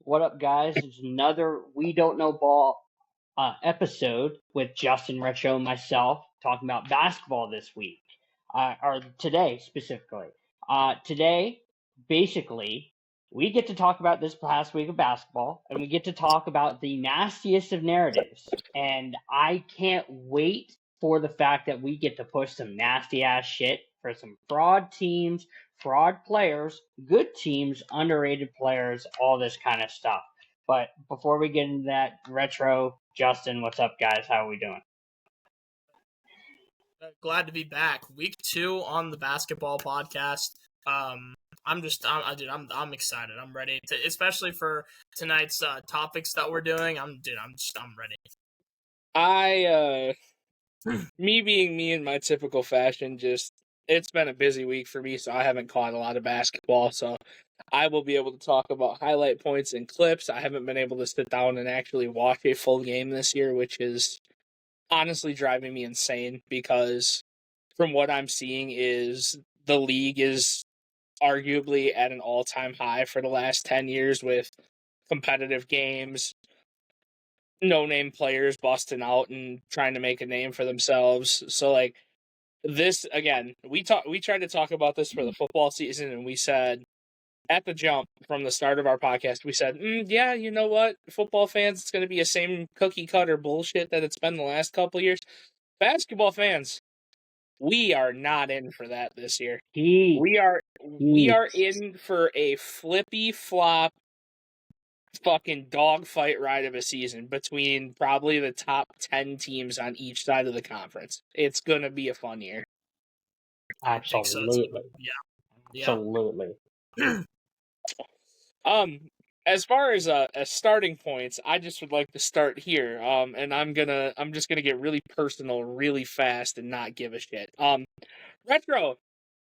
What up, guys? It's another We Don't Know Ball episode with Justin, Retro, and myself talking about basketball this week, or today specifically. Today, basically, we get to talk about this past week of basketball, and we get to talk about the nastiest of narratives. And I can't wait for the fact that we get to push some nasty ass shit for some fraud teams, fraud players, good teams, underrated players, all this kind of stuff. But before we get into that, Retro, Justin, what's up, guys? How are we doing? Glad to be back. Week 2 on the basketball podcast. I'm excited. I'm ready to, especially for tonight's topics that we're doing. I'm ready. Me being me in my typical fashion, it's been a busy week for me, so I haven't caught a lot of basketball, so I will be able to talk about highlight points and clips. I haven't been able to sit down and actually watch a full game this year, which is honestly driving me insane, because from what I'm seeing is the league is arguably at an all-time high for the last 10 years with competitive games, no-name players busting out and trying to make a name for themselves. So, this, again, we tried to talk about this for the football season, and we said, at the jump from the start of our podcast, we said, yeah, you know what? Football fans, it's going to be the same cookie-cutter bullshit that it's been the last couple of years. Basketball fans, we are not in for that this year. We are in for a flippy-flop fucking dogfight ride of a season between probably the top 10 teams on each side of the conference. It's going to be a fun year. Absolutely. Yeah. Absolutely. As far as starting points, I just would like to start here. And I'm just gonna get really personal really fast and not give a shit. Retro.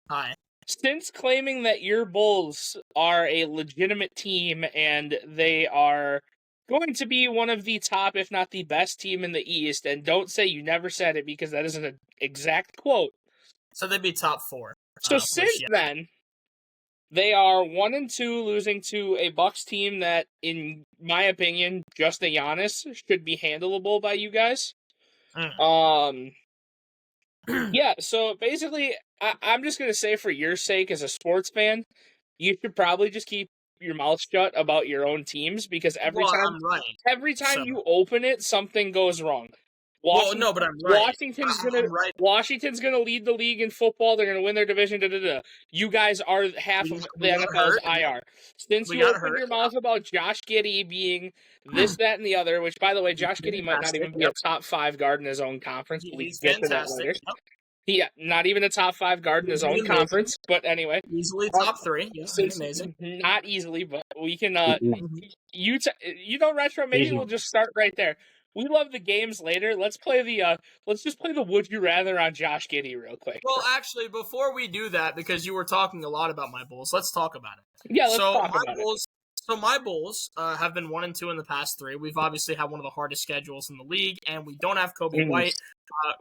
Hi. Since claiming that your Bulls are a legitimate team and they are going to be one of the top, if not the best team in the East, and don't say you never said it because that isn't an exact quote. So they'd be top 4. So since then, they are 1-2, losing to a Bucks team that, in my opinion, just a Giannis should be handleable by you guys. Yeah, so basically, I'm just going to say, for your sake as a sports fan, you should probably just keep your mouth shut about your own teams, because every time you open it, something goes wrong. But I'm right. Washington's gonna lead the league in football. They're gonna win their division. You guys are half of the NFL's IR. Since you opened your mouth about Josh Giddey being this, that, and the other, which, by the way, Josh Giddey might not even be a top 5 guard in his own conference. He's fantastic. Yeah, not even a top 5 guard in his own conference. But anyway, easily top 3. Yeah, amazing. Not easily, but we can. Retro. Maybe we'll just start right there. We love the games later. Let's just play the Would You Rather on Josh Giddey real quick. Well, actually, before we do that, because you were talking a lot about my Bulls, let's talk about it. Yeah, let's talk about it. So my Bulls have been 1-2 in the past 3. We've obviously had one of the hardest schedules in the league, and we don't have Kobe White.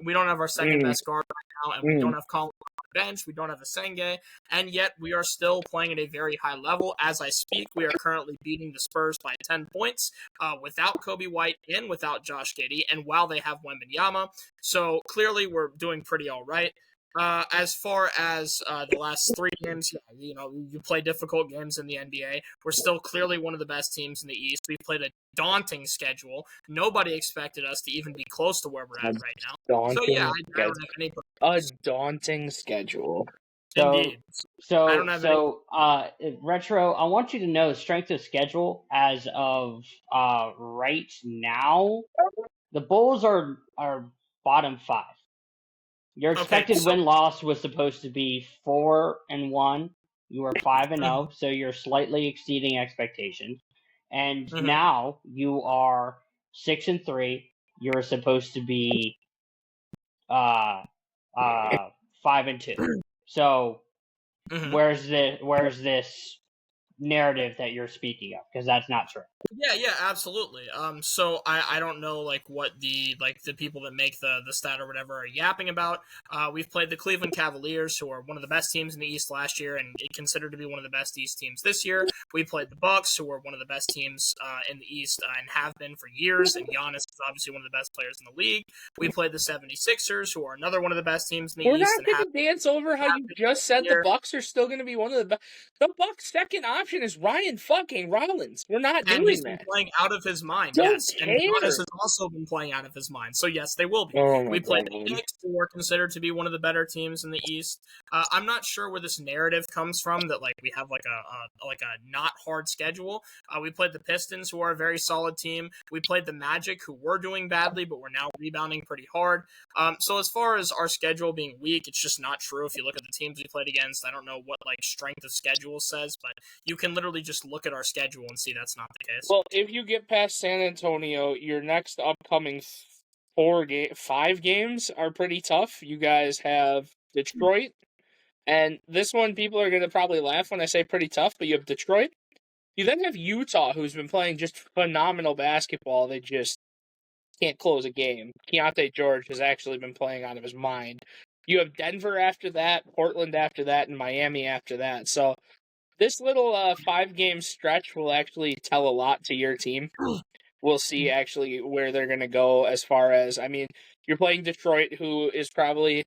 We don't have our second best guard right now, and we don't have Colin on the bench. We don't have a Senge, and yet we are still playing at a very high level. As I speak, we are currently beating the Spurs by 10 points without Kobe White and without Josh Giddey, and while they have Wembanyama. So clearly we're doing pretty all right. As far as the last 3 games, you play difficult games in the NBA. We're still clearly one of the best teams in the East. We played a daunting schedule. Nobody expected us to even be close to where we're at right now. So yeah, I don't have any. A daunting schedule. Indeed. So, Retro, I want you to know the strength of schedule as of right now. The Bulls are bottom 5. Your expected win-loss was supposed to be 4-1. You were 5-0, so you're slightly exceeding expectations. And now you are 6-3. You're supposed to be 5-2. So where's this narrative that you're speaking of, because that's not true. Yeah, absolutely. So I don't know what the people that make the stat or whatever are yapping about. We've played the Cleveland Cavaliers, who are one of the best teams in the East last year and considered to be one of the best East teams this year. We played the Bucks, who are one of the best teams in the East and have been for years, and Giannis is obviously one of the best players in the league. We played the 76ers, who are another one of the best teams in the We're East. not going to dance over how you just said the Bucks are still going to be one of the best. The Bucks' second option is Ryan fucking Rollins. We're not doing that. He's been playing out of his mind, Don't yes. care. And Giannis has also been playing out of his mind. So, yes, they will be. We played the Knicks, who are considered to be one of the better teams in the East. I'm not sure where this narrative comes from that we have a not hard schedule. We played the Pistons, who are a very solid team. We played the Magic, who were doing badly, but we're now rebounding pretty hard. So as far as our schedule being weak, it's just not true. If you look at the teams we played against, I don't know what strength of schedule says, but you can literally just look at our schedule and see that's not the case. Well, if you get past San Antonio, your next upcoming 5 games are pretty tough. You guys have Detroit, and this one people are going to probably laugh when I say pretty tough, but you have Detroit. You then have Utah, who's been playing just phenomenal basketball. They just can't close a game. Keontae George has actually been playing out of his mind. You have Denver after that, Portland after that, and Miami after that. So this little 5-game stretch will actually tell a lot to your team. We'll see actually where they're going to go as far as, you're playing Detroit, who is probably,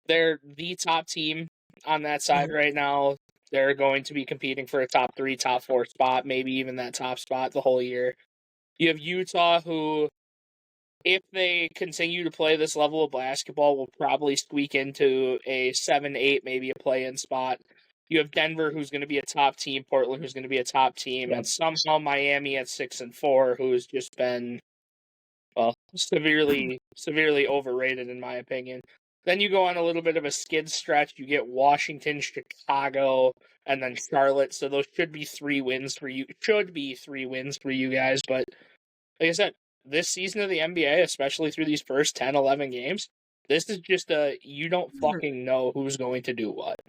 they're the top team on that side right now. They're going to be competing for a top 3, top 4 spot, maybe even that top spot the whole year. You have Utah, who, if they continue to play this level of basketball, will probably squeak into a 7-8, maybe a play-in spot. You have Denver, who's going to be a top team, Portland, who's going to be a top team, and somehow Miami at 6-4, who's just been, severely overrated in my opinion. Then you go on a little bit of a skid stretch. You get Washington, Chicago, and then Charlotte. So those should be 3 wins for you. Should be 3 wins for you guys. But like I said, this season of the NBA, especially through these first 10, 11 games, this is just you don't fucking know who's going to do what.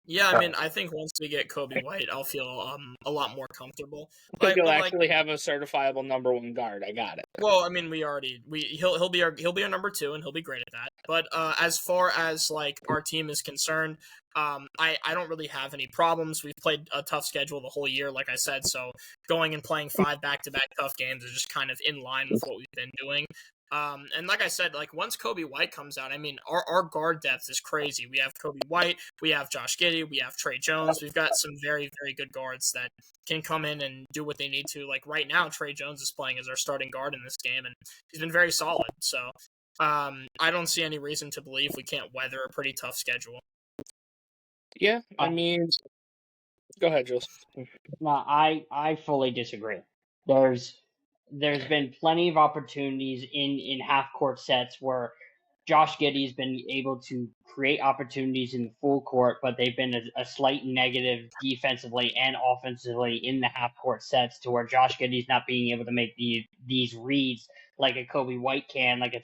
Yeah, I think once we get Kobe White, I'll feel a lot more comfortable. I think he'll actually have a certifiable number 1 guard. I got it. Well, he'll be our number 2, and he'll be great at that. But as far as our team is concerned, I don't really have any problems. We've played a tough schedule the whole year, like I said. So going and playing 5 back-to-back tough games is just kind of in line with what we've been doing. And like I said, once Kobe White comes out, our guard depth is crazy. We have Kobe White, we have Josh Giddey, we have Trey Jones. We've got some very, very good guards that can come in and do what they need to. Right now, Trey Jones is playing as our starting guard in this game, and he's been very solid. So I don't see any reason to believe we can't weather a pretty tough schedule. Yeah, go ahead, Jules. No, I fully disagree. There's been plenty of opportunities in half court sets where Josh Giddey's been able to create opportunities in the full court, but they've been a slight negative defensively and offensively in the half court sets, to where Josh Giddey's not being able to make these reads like a Kobe White can, like a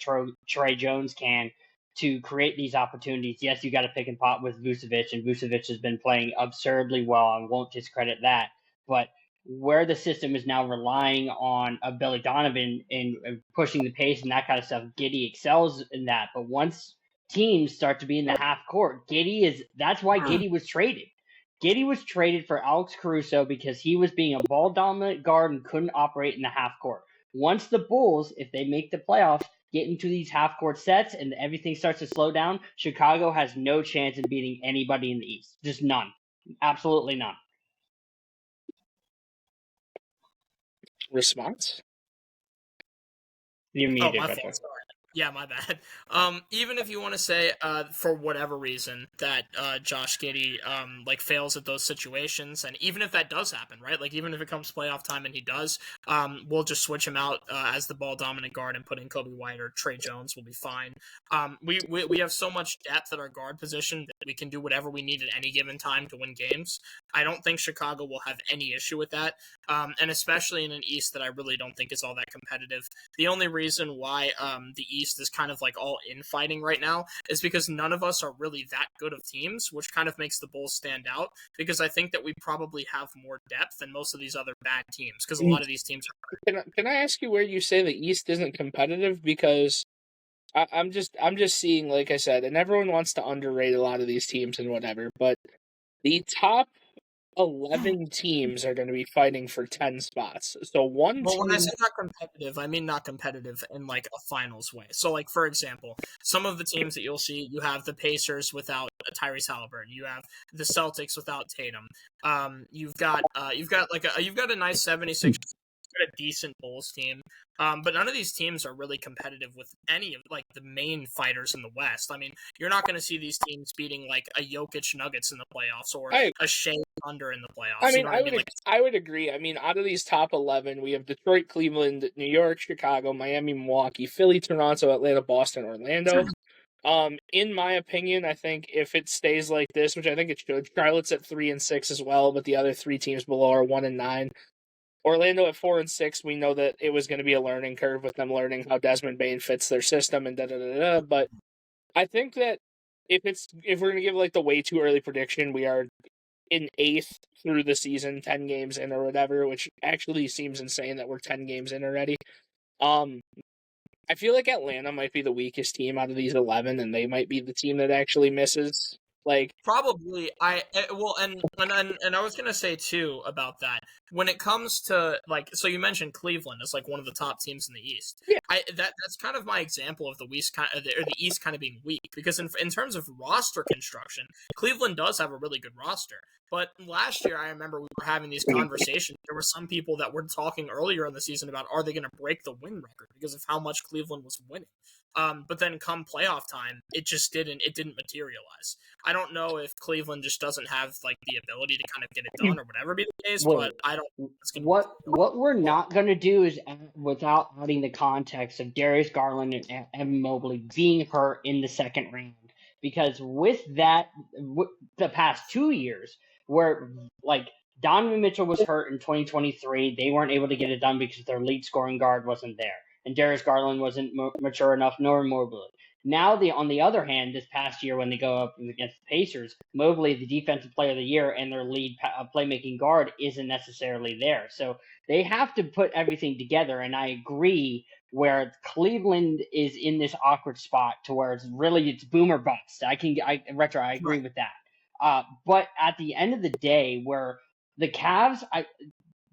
Trey Jones can, to create these opportunities. Yes, you got to pick and pot with Vucevic, and Vucevic has been playing absurdly well, and won't discredit that. But where the system is now relying on a Billy Donovan in pushing the pace and that kind of stuff, Giddey excels in that. But once teams start to be in the half court, that's why Giddey was traded. Giddey was traded for Alex Caruso because he was being a ball dominant guard and couldn't operate in the half court. Once the Bulls, if they make the playoffs, get into these half court sets and everything starts to slow down, Chicago has no chance in beating anybody in the East. Just none. Absolutely none. Response? You're muted, my fault. Sorry. Yeah, my bad. Even if you want to say, for whatever reason, that Josh Giddey fails at those situations, and even if that does happen, right? Even if it comes playoff time and he does, we'll just switch him out as the ball dominant guard and put in Kobe White or Trey Jones. We'll be fine. We have so much depth at our guard position that we can do whatever we need at any given time to win games. I don't think Chicago will have any issue with that, and especially in an East that I really don't think is all that competitive. The only reason why the East East is kind of like all infighting right now is because none of us are really that good of teams, which kind of makes the Bulls stand out because I think that we probably have more depth than most of these other bad teams because a lot of these teams are. Can I ask you where you say the East isn't competitive? Because I'm just seeing, like I said, and everyone wants to underrate a lot of these teams and whatever, but the top 11 teams are going to be fighting for 10 spots. So When I say not competitive, I mean not competitive in like a finals way. So like for example, some of the teams that you'll see, you have the Pacers without Tyrese Halliburton, you have the Celtics without Tatum. You've got a nice 76, a decent Bulls team. But none of these teams are really competitive with any of like the main fighters in the West. I mean, you're not going to see these teams beating like a Jokic Nuggets in the playoffs or a Shea Thunder in the playoffs. I mean, you know what I mean? I would agree. I mean, out of these top 11, we have Detroit, Cleveland, New York, Chicago, Miami, Milwaukee, Philly, Toronto, Atlanta, Boston, Orlando. In my opinion, I think if it stays like this, which I think it should, Charlotte's at 3 and 6 as well, but the other three teams below are 1 and 9. Orlando at 4 and 6, we know that it was going to be a learning curve with them learning how Desmond Bane fits their system and da-da-da-da. But I think that if we're going to give like the way too early prediction, we are in 8th through the season, 10 games in or whatever, which actually seems insane that we're 10 games in already. I feel like Atlanta might be the weakest team out of these 11, and they might be the team that actually misses. Like probably, and I was gonna say too about that when it comes to like, so you mentioned Cleveland as like one of the top teams in the East. Yeah. That's kind of my example of the East or the East kind of being weak because in terms of roster construction, Cleveland does have a really good roster. But last year, I remember we were having these conversations. There were some people that were talking earlier in the season about are they going to break the win record because of how much Cleveland was winning. But then come playoff time, it didn't materialize. I don't know if Cleveland just doesn't have like the ability to kind of get it done or whatever be the case, but I don't. What we're not going to do is without adding the context of Darius Garland and Evan Mobley being hurt in the second round, because with that, the past 2 years where like Donovan Mitchell was hurt in 2023, they weren't able to get it done because their lead scoring guard wasn't there. And Darius Garland wasn't mature enough, nor Mobley. Now, on the other hand, this past year when they go up against the Pacers, Mobley, the defensive player of the year, and their lead playmaking guard isn't necessarily there. So they have to put everything together, and I agree where Cleveland is in this awkward spot to where it's boom or bust. I agree with that. But at the end of the day, where the Cavs,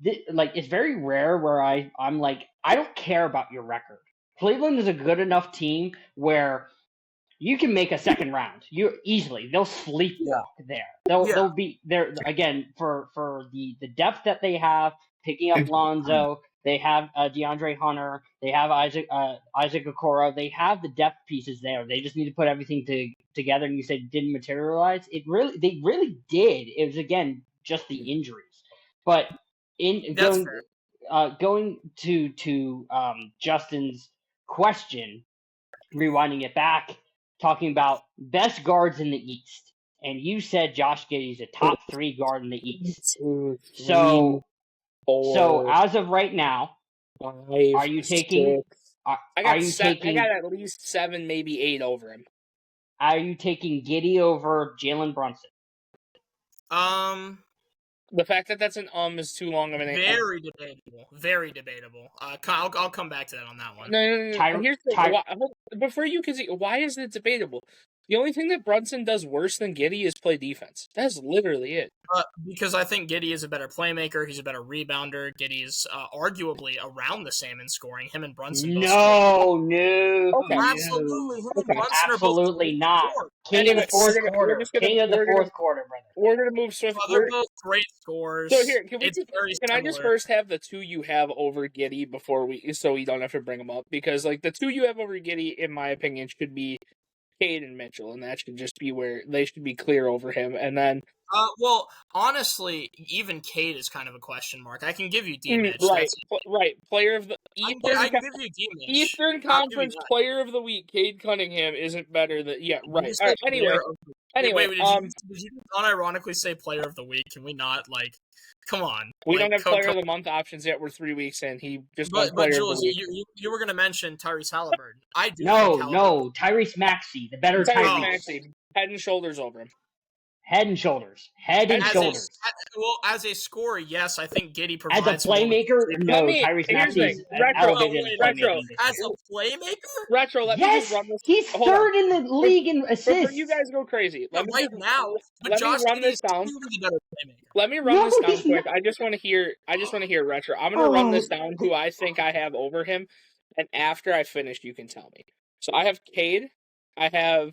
it's very rare where I'm like, I don't care about your record. Cleveland is a good enough team where you can make a second round. They'll sleepwalk there. They'll be there again for the depth that they have. Picking up Lonzo, they have DeAndre Hunter, they have Isaac Okoro. They have the depth pieces there. They just need to put everything together. And you said it didn't materialize. They really did. It was again just the injuries, but going to Justin's question, rewinding it back, talking about best guards in the East, and you said Josh Giddey's a top 3 guard in the East. So as of right now, 5, are you taking? 6. I got at least 7, maybe 8 over him. Are you taking Giddey over Jalen Brunson? The fact that that's an is too long of an very debatable. Very debatable. I'll come back to that on that one. No. Here's the before you can see why is it debatable? The only thing that Brunson does worse than Giddey is play defense. That's literally it. Because I think Giddey is a better playmaker. He's a better rebounder. Giddey is arguably around the same in scoring. Him and Brunson. No. Okay. Absolutely. Absolutely not. King of the fourth quarter. King of the fourth quarter, brother. We're gonna move swiftly. They're both great scores. So here, can I just first have the 2 you have over Giddey so we don't have to bring them up, because like the 2 you have over Giddey, in my opinion, should be Cade and Mitchell, and that should just be where they should be clear over him. And then, well, honestly, even Cade is kind of a question mark. I can give you D-Mitch. Right. Player of the I can give you D-Mitch. Eastern Conference Player of the Week, Cade Cunningham isn't better than right. All right. Anyway, Anyway, Wait, did you unironically say player of the week? Can we not, come on. we don't have player of the month options yet. We're 3 weeks in. He just won But player Jules, of the week. you were going to mention Tyrese Halliburton. I do think No, Halliburton. Tyrese Maxey, the better Tyrese Tyrese. Maxey, head and shoulders over him. Head and shoulders. Head and shoulders. As a scorer, yes, I think Giddy As provides a playmaker, no. Tyrese here's the Maxey's thing. elevated in playmaking. As a playmaker? Retro, let me just Yes, run this. he's third in the league in assists. You guys go crazy. But Let Josh me run this down. Let me run this down quick. I just want to hear Retro. I'm going to run this down who I think I have over him, and after I finish, you can tell me. So I have Cade. I have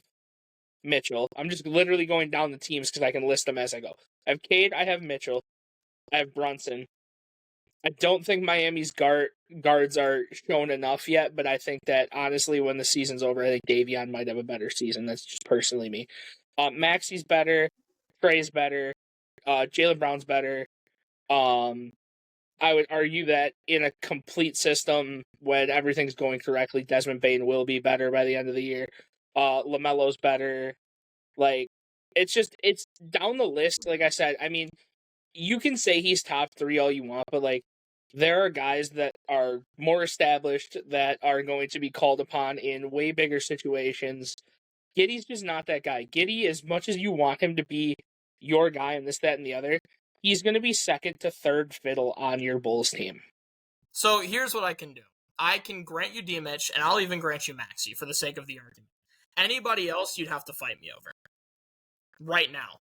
Mitchell. I'm just literally going down the teams because I can list them as I go. I have Cade. I have Mitchell. I have Brunson. I don't think Miami's guards are shown enough yet, but I think that, honestly, when the season's over, I think Davion might have a better season. That's just personally me. Maxey's better. Trey's better. Jaylen Brown's better. I would argue that in a complete system, when everything's going correctly, Desmond Bane will be better by the end of the year. LaMelo's better. It's down the list. Like I said, I mean, you can say he's top 3 all you want, but there are guys that are more established that are going to be called upon in way bigger situations. Giddey's just not that guy. Giddey, as much as you want him to be your guy and this, that, and the other, he's going to be second to third fiddle on your Bulls team. So here's what I can do. I can grant you DMH, and I'll even grant you Maxey for the sake of the argument. Anybody else, you'd have to fight me over. Right now.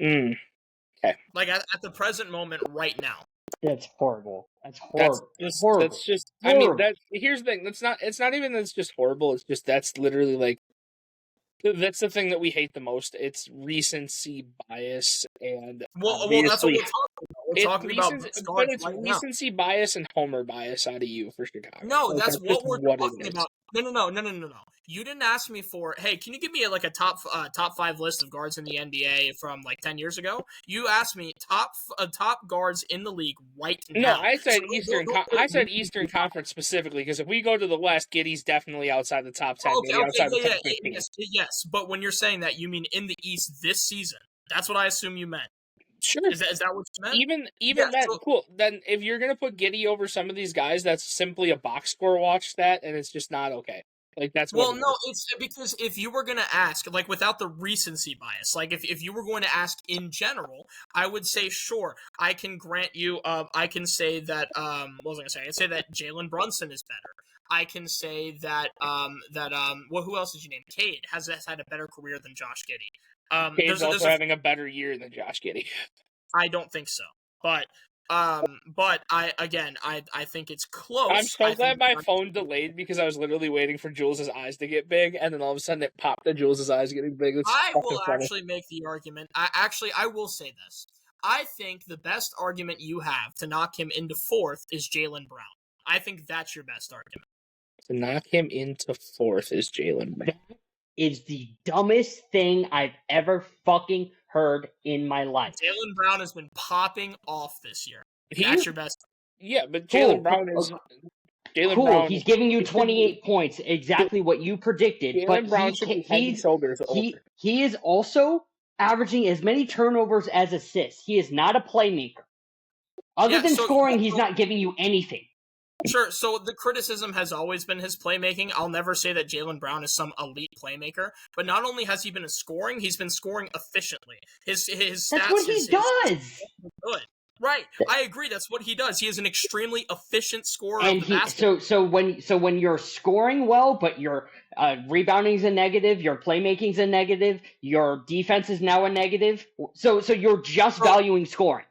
Okay. At the present moment, right now. That's horrible. That's horrible. That's just. Horrible. I mean, here's the thing. It's not even that it's just horrible. It's just that's literally that's the thing that we hate the most. It's recency bias and that's what we're talking about. We're talking about but it's recency bias and homer bias out of you for Chicago. No, that's what we're talking about. No. You didn't ask me for, hey, can you give me a top 5 list of guards in the NBA from 10 years ago? You asked me top guards in the league right now. No, I said Eastern Conference specifically, because if we go to the West, Giddey's definitely outside the top 10, outside the top 15. Yes, but when you're saying that, you mean in the East this season. That's what I assume you meant. Sure. Is that what you meant? Even that, cool. Then if you're going to put Giddey over some of these guys, that's simply a box score watch stat, and it's just not okay. That's it's because if you were going to ask, without the recency bias, if you were going to ask in general, I would say, sure, I can grant you, I can say that, what was I going to say? I can say that Jalen Brunson is better. I can say that, who else did you name? Cade has had a better career than Josh Giddey. Cade's also having a better year than Josh Giddey. I don't think so. But I think it's close. I'm so glad my phone delayed because I was literally waiting for Jules' eyes to get big, and then all of a sudden it popped that Jules' eyes getting big. I will actually make the argument. I will say this. I think the best argument you have to knock him into 4th is Jaylen Brown. I think that's your best argument. To knock him into 4th is Jaylen Brown. Is the dumbest thing I've ever fucking heard in my life. Jaylen Brown has been popping off this year. That's your best. Yeah, but Jaylen Brown is... Jaylen Brown, he's giving you 28 points, exactly what you predicted. Jaylen Brown should be head and shoulders over. He is also averaging as many turnovers as assists. He is not a playmaker. Other than scoring, he's not giving you anything. Sure, so the criticism has always been his playmaking. I'll never say that Jaylen Brown is some elite playmaker, but not only has he been scoring, he's been scoring efficiently. His stats... That's what he does! Good. Right, I agree. That's what he does. He is an extremely efficient scorer. And so when you're scoring well, but your rebounding is a negative, your playmaking is a negative, your defense is now a negative. So you're just valuing scoring.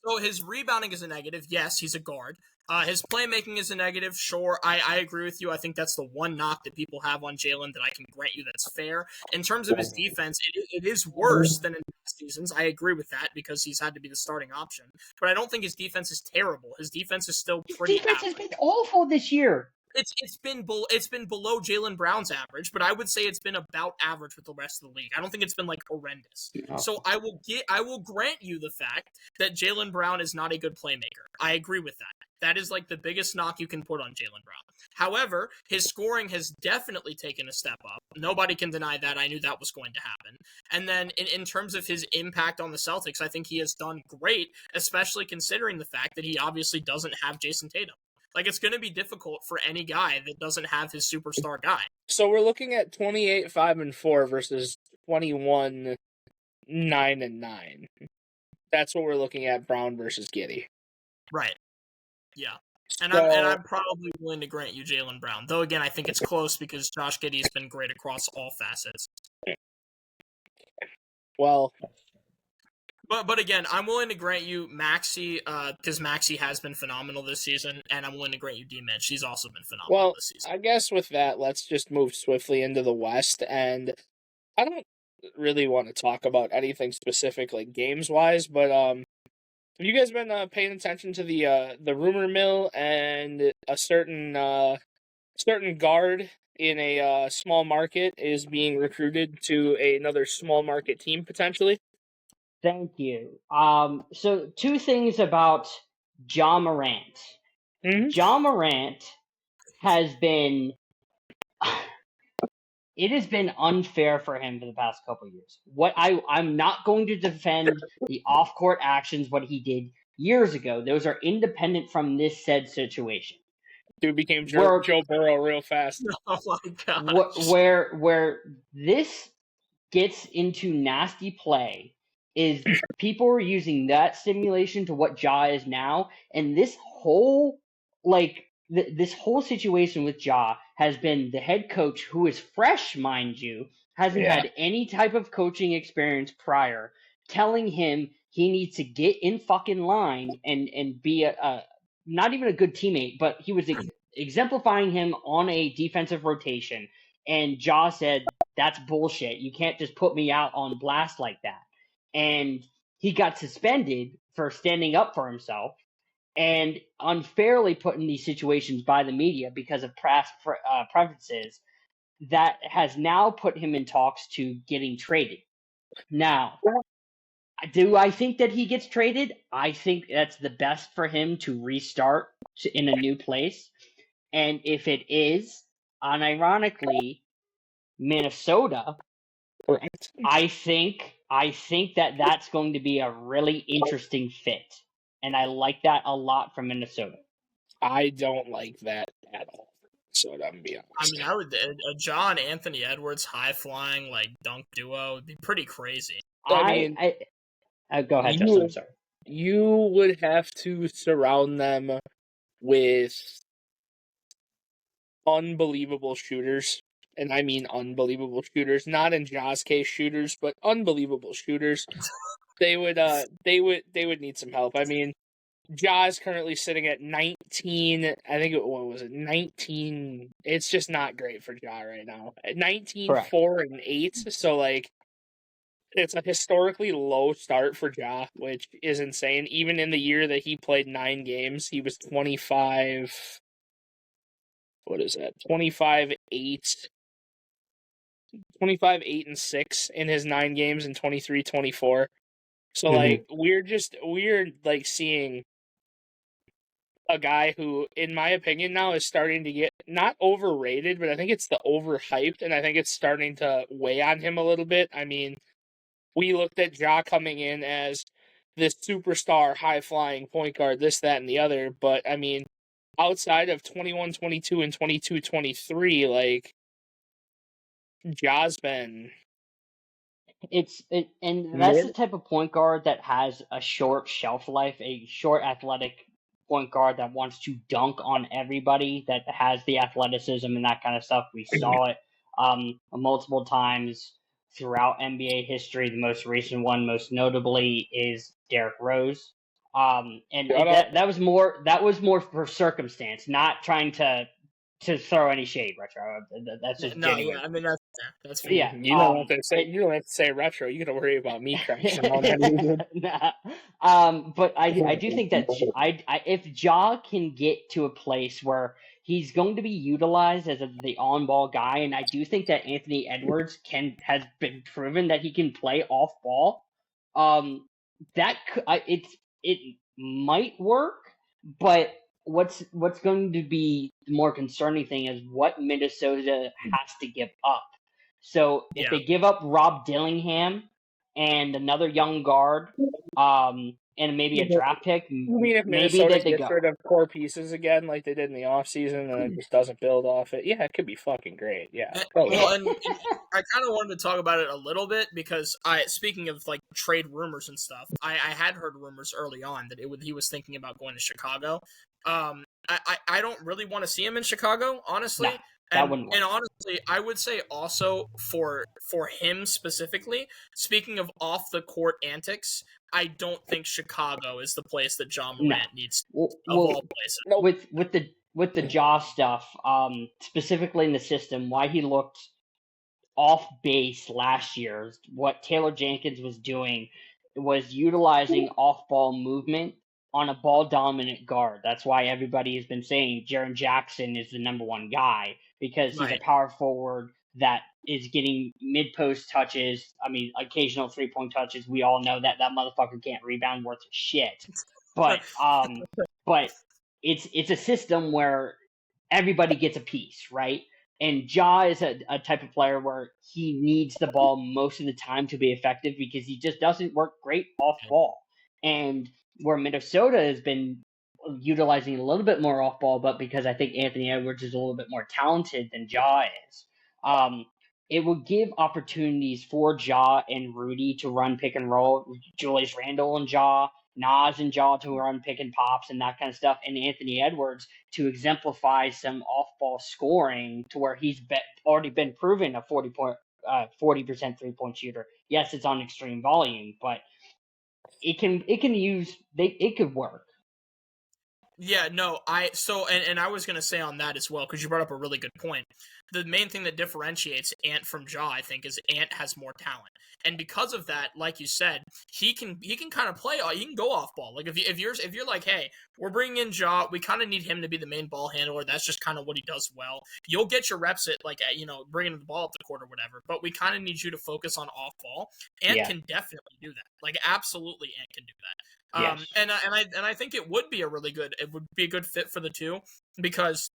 So his rebounding is a negative. Yes, he's a guard. His playmaking is a negative. Sure, I agree with you. I think that's the one knock that people have on Jaylen that I can grant you that's fair. In terms of his defense, it is worse than in past seasons. I agree with that because he's had to be the starting option. But I don't think his defense is terrible. His defense is still pretty average. His defense has been awful this year. It's been below Jaylen Brown's average, but I would say it's been about average with the rest of the league. I don't think it's been horrendous. No. So I will grant you the fact that Jaylen Brown is not a good playmaker. I agree with that. That is like the biggest knock you can put on Jaylen Brown. However, his scoring has definitely taken a step up. Nobody can deny that. I knew that was going to happen. And then in terms of his impact on the Celtics, I think he has done great, especially considering the fact that he obviously doesn't have Jason Tatum. Like, it's going to be difficult for any guy that doesn't have his superstar guy. So we're looking at 28-5-4 versus 21-9-9. That's what we're looking at, Brown versus Giddey. Right. Yeah. And So, I'm probably willing to grant you Jaylen Brown. Though, again, I think it's close because Josh Giddey has been great across all facets. well, But again, I'm willing to grant you Maxey, because Maxey has been phenomenal this season, and I'm willing to grant you D-Mitch. He's also been phenomenal this season. I guess with that, let's just move swiftly into the West, and I don't really want to talk about anything specific, like games-wise, but have you guys been paying attention to the rumor mill and a certain guard in a small market is being recruited to another small market team potentially? Thank you. So two things about Ja Morant. Mm-hmm. Ja Morant has been it has been unfair for him for the past couple of years. I'm not going to defend the off-court actions, what he did years ago. Those are independent from this said situation. Dude became Joe Burrow real fast. Oh my gosh. Where this gets into nasty play is people are using that simulation to what Ja is now, and this whole this whole situation with Ja has been the head coach, who is fresh, mind you, hasn't had any type of coaching experience prior, telling him he needs to get in fucking line and be a not even a good teammate, but he was exemplifying him on a defensive rotation. And Ja said, "That's bullshit. You can't just put me out on blast like that." And he got suspended for standing up for himself and unfairly put in these situations by the media because of preferences. That has now put him in talks to getting traded. Now, do I think that he gets traded? I think that's the best for him to restart in a new place. And if it is, unironically, Minnesota, I think that that's going to be a really interesting fit, and I like that a lot from Minnesota. I don't like that at all. So I'm be honest. I mean, I would a John Anthony Edwards high flying like dunk duo would be pretty crazy. Go ahead, Justin. I'm sorry. You would have to surround them with unbelievable shooters. And I mean unbelievable shooters, not in Ja's case shooters, but unbelievable shooters. They would need some help. I mean, Ja is currently sitting at 19. I think what was it? 19. It's just not great for Ja right now. 19, Correct. 4, and 8. So like, it's a historically low start for Ja, which is insane. Even in the year that he played 9 games, he was 25. What is that? 25, 8. 25, 8, and 6 in his 9 games and 23, 24. So like we're like seeing a guy who, in my opinion, now is starting to get not overrated, but I think it's the overhyped, and I think it's starting to weigh on him a little bit. I mean, we looked at Ja coming in as this superstar, high-flying point guard, this, that, and the other, but I mean, outside of 21-22 and 22-23, like, Ja's been... And that's the type of point guard that has a short shelf life, a short athletic point guard that wants to dunk on everybody, that has the athleticism and that kind of stuff. We saw it multiple times throughout NBA history. The most recent one, most notably, is Derrick Rose. And that was more for circumstance, not trying to throw any shade, Retro. That's just genuine. Yeah, I mean that's fair. Yeah. You don't have to say Retro. You gotta worry about me crashing on that. But I do think that if Ja can get to a place where he's going to be utilized as the on-ball guy, and I do think that Anthony Edwards has been proven that he can play off ball. It might work, but what's going to be the more concerning thing is what Minnesota has to give up. So if they give up Rob Dillingham and another young guard, and maybe a draft pick, You mean if maybe Minnesota they gets go. rid of core pieces again, like they did in the offseason, and it just doesn't build off it? Yeah, it could be fucking great. Yeah. Well, and I kind of wanted to talk about it a little bit because speaking of like trade rumors and stuff, I had heard rumors early on that he was thinking about going to Chicago. I don't really want to see him in Chicago, honestly. No, that wouldn't work. And honestly, I would say also for him specifically, speaking of off the court antics, I don't think Chicago is the place that John Morant needs of all places. With the jaw stuff, specifically in the system, why he looked off base last year, what Taylor Jenkins was doing was utilizing off ball movement on a ball dominant guard. That's why everybody has been saying Jaren Jackson is the number one guy, because he's a power forward that is getting mid post touches. I mean, occasional 3-point touches. We all know that motherfucker can't rebound worth a shit. But it's a system where everybody gets a piece, right? And Ja is a type of player where he needs the ball most of the time to be effective because he just doesn't work great off ball. And where Minnesota has been utilizing a little bit more off ball, but because I think Anthony Edwards is a little bit more talented than Ja is, it will give opportunities for Ja and Rudy to run pick and roll, Julius Randle and Ja, Nas and Ja to run pick and pops and that kind of stuff, and Anthony Edwards to exemplify some off-ball scoring to where he's already been proven a 40% 3-point shooter. Yes, it's on extreme volume, but it could work. Yeah, no, I was gonna say on that as well, because you brought up a really good point. The main thing that differentiates Ant from Ja, I think, is Ant has more talent. And because of that, like you said, he can kind of play, he can go off ball. Like if you're like, hey, we're bringing in Ja, we kind of need him to be the main ball handler. That's just kind of what he does well. You'll get your reps at bringing the ball up the court or whatever, but we kind of need you to focus on off ball. Ant can definitely do that. Like absolutely, Ant can do that. Yes. And I think it would be a good fit for the two, because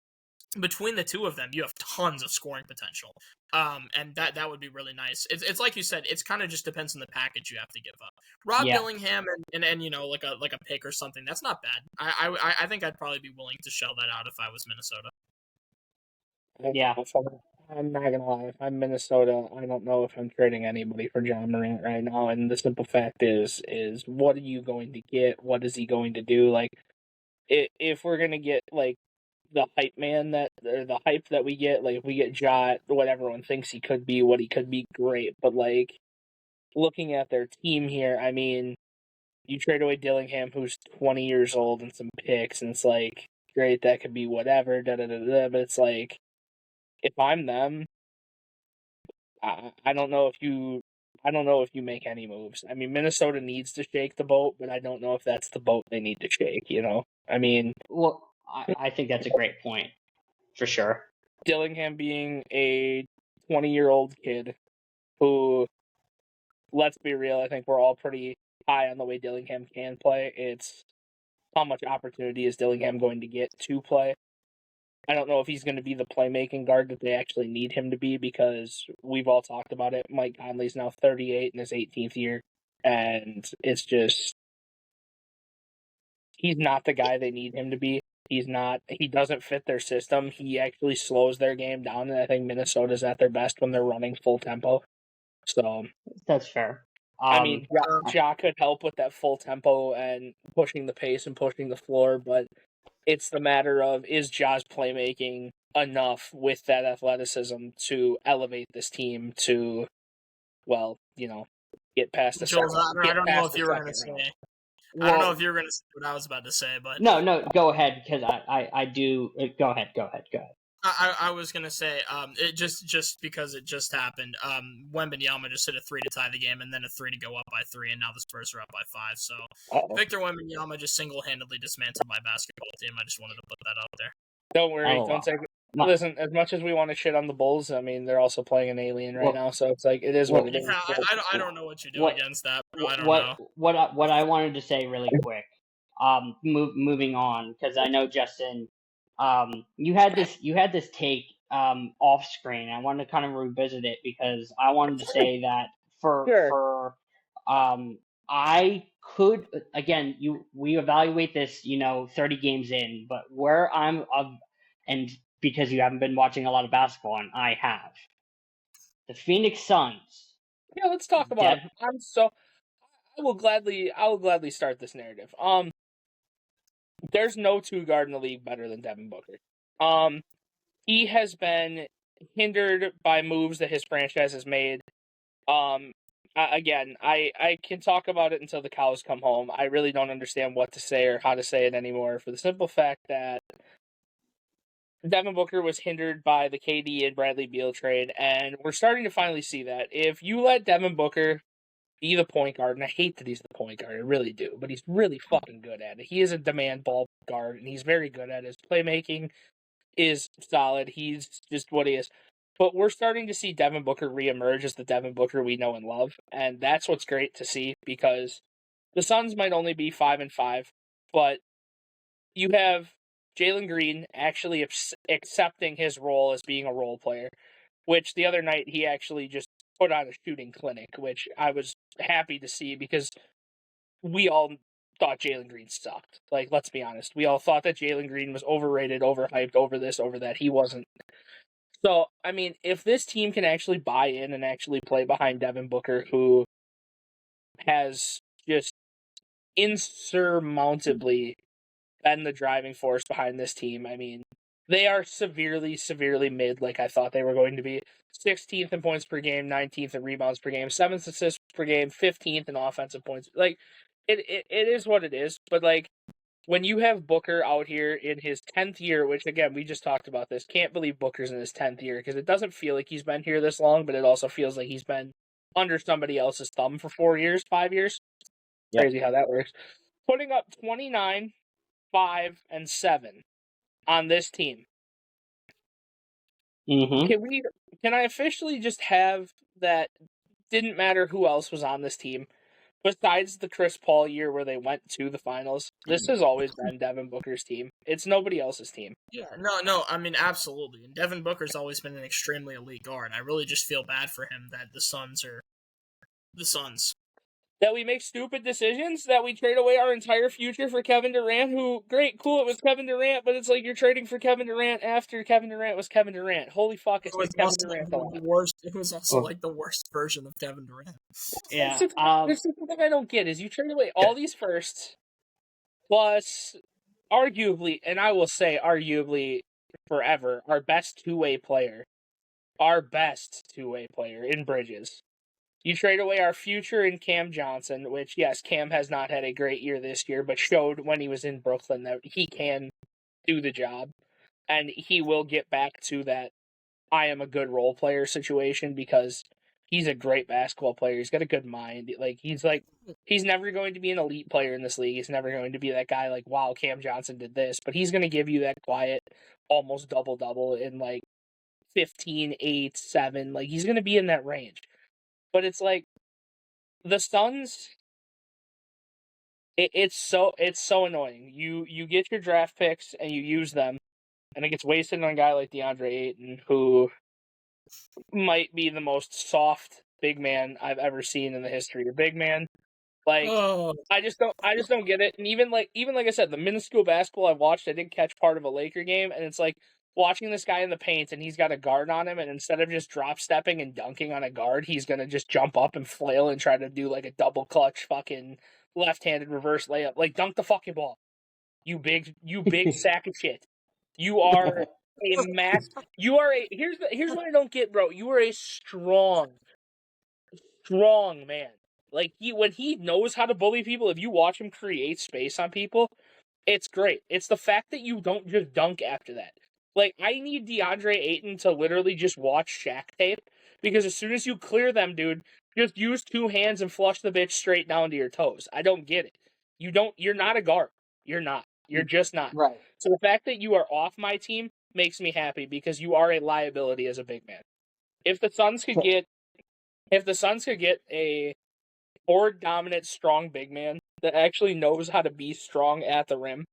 between the two of them, you have tons of scoring potential. And that would be really nice. It's like you said, it's kind of just depends on the package you have to give up. Rob Dillingham and like a pick or something, that's not bad. I think I'd probably be willing to shell that out if I was Minnesota. Yeah. I'm not gonna lie. If I'm Minnesota, I don't know if I'm trading anybody for John Morant right now. And the simple fact is what are you going to get? What is he going to do? Like, if we're gonna get like the hype man the hype that we get, like if we get Ja, what everyone thinks he could be, what he could be, great. But like looking at their team here, I mean, you trade away Dillingham, who's 20 years old, and some picks, and it's like great, that could be whatever. But it's like, if I'm them, I don't know if you make any moves. I mean, Minnesota needs to shake the boat, but I don't know if that's the boat they need to shake. I mean, well, I think that's a great point for sure. Dillingham being a 20-year-old kid who, let's be real, I think we're all pretty high on the way Dillingham can play. It's how much opportunity is Dillingham going to get to play? I don't know if he's going to be the playmaking guard that they actually need him to be, because we've all talked about it. Mike Conley's now 38 in his 18th year, and it's just, he's not the guy they need him to be. He doesn't fit their system. He actually slows their game down, and I think Minnesota's at their best when they're running full tempo. So that's fair. I mean, Ja could help with that full tempo and pushing the pace and pushing the floor, but it's the matter of, is Ja's playmaking enough with that athleticism to elevate this team to, get past the second. I don't know if you were going to say. I don't know if you were going to say what I was about to say, but no, go ahead, because I do. Go ahead. I was gonna say, it just because it just happened. Wembanyama just hit a 3 to tie the game, and then a 3 to go up by 3, and now the Spurs are up by 5. So Victor Wembanyama just single-handedly dismantled my basketball team. I just wanted to put that out there. Don't worry, don't take. Listen, as much as we want to shit on the Bulls, I mean, they're also playing an alien right now, so it's like, it is what it is. I don't know what you do against that. I don't know. What I wanted to say really quick moving on, because I know, Justin, you had this take off screen. I wanted to kind of revisit it because I wanted to say that Sure. I could, again, we evaluate this 30 games in, but where I'm of, and because you haven't been watching a lot of basketball and I have, the Phoenix Suns. Yeah, let's talk about him. I will gladly start this narrative. There's no two guard in the league better than Devin Booker. He has been hindered by moves that his franchise has made. Again, I can talk about it until the cows come home. I really don't understand what to say or how to say it anymore, for the simple fact that Devin Booker was hindered by the KD and Bradley Beal trade, and we're starting to finally see that. If you let Devin Booker be the point guard, and I hate that he's the point guard, I really do, but he's really fucking good at it. He is a demand ball guard, and he's very good at it. His playmaking is solid. He's just what he is. But we're starting to see Devin Booker reemerge as the Devin Booker we know and love, and that's what's great to see, because the Suns might only be 5-5, but you have Jalen Green actually accepting his role as being a role player, which the other night he actually just put on a shooting clinic, which I was happy to see, because we all thought Jalen Green sucked. Like, let's be honest. We all thought that Jalen Green was overrated, overhyped, over this, over that. He wasn't. So, I mean, if this team can actually buy in and actually play behind Devin Booker, who has just insurmountably been the driving force behind this team, I mean, they are severely, severely mid, like I thought they were going to be. 16th in points per game, 19th in rebounds per game, 7th assists per game, 15th in offensive points. Like, it is what it is, but, like, when you have Booker out here in his 10th year, which, again, we just talked about this, can't believe Booker's in his 10th year, because it doesn't feel like he's been here this long, but it also feels like he's been under somebody else's thumb for 4 years, 5 years. Yep. Crazy how that works. Putting up 29, 5, and 7 on this team. Mm-hmm. Can I officially just have that? Didn't matter who else was on this team, besides the Chris Paul year where they went to the finals. This has always been Devin Booker's team. It's nobody else's team. Yeah, no, I mean, absolutely. And Devin Booker's always been an extremely elite guard. I really just feel bad for him that the Suns are the Suns. That we make stupid decisions, that we trade away our entire future for Kevin Durant, who, great, cool, it was Kevin Durant, but it's like you're trading for Kevin Durant after Kevin Durant was Kevin Durant. Holy fuck, it's like Kevin Durant a lot. It was also like the worst version of Kevin Durant. Yeah. There's something I don't get is you trade away all these firsts, plus arguably, and I will say arguably forever, our best two-way player in Bridges. You trade away our future in Cam Johnson, which, yes, Cam has not had a great year this year, but showed when he was in Brooklyn that he can do the job. And he will get back to that I am a good role player situation, because he's a great basketball player. He's got a good mind. He's never going to be an elite player in this league. He's never going to be that guy like, wow, Cam Johnson did this. But he's going to give you that quiet, almost double-double in 15, 8, 7. He's going to be in that range. But it's like the Suns. It's so annoying. You get your draft picks and you use them, and it gets wasted on a guy like DeAndre Ayton, who might be the most soft big man I've ever seen in the history of big man. I just don't get it. And even like I said, the minuscule basketball I watched, I did catch part of a Laker game, and it's like watching this guy in the paint, and he's got a guard on him, and instead of just drop stepping and dunking on a guard, he's gonna just jump up and flail and try to do like a double clutch fucking left-handed reverse layup. Like, dunk the fucking ball. You big sack of shit. You are a mass. You are a here's what I don't get, bro. You are a strong man. When he knows how to bully people, if you watch him create space on people, it's great. It's the fact that you don't just dunk after that. I need DeAndre Ayton to literally just watch Shaq tape, because as soon as you clear them, dude, just use 2 hands and flush the bitch straight down to your toes. I don't get it. You're not a guard. You're not. You're just not. Right. So the fact that you are off my team makes me happy, because you are a liability as a big man. If the Suns could get a board dominant strong big man that actually knows how to be strong at the rim.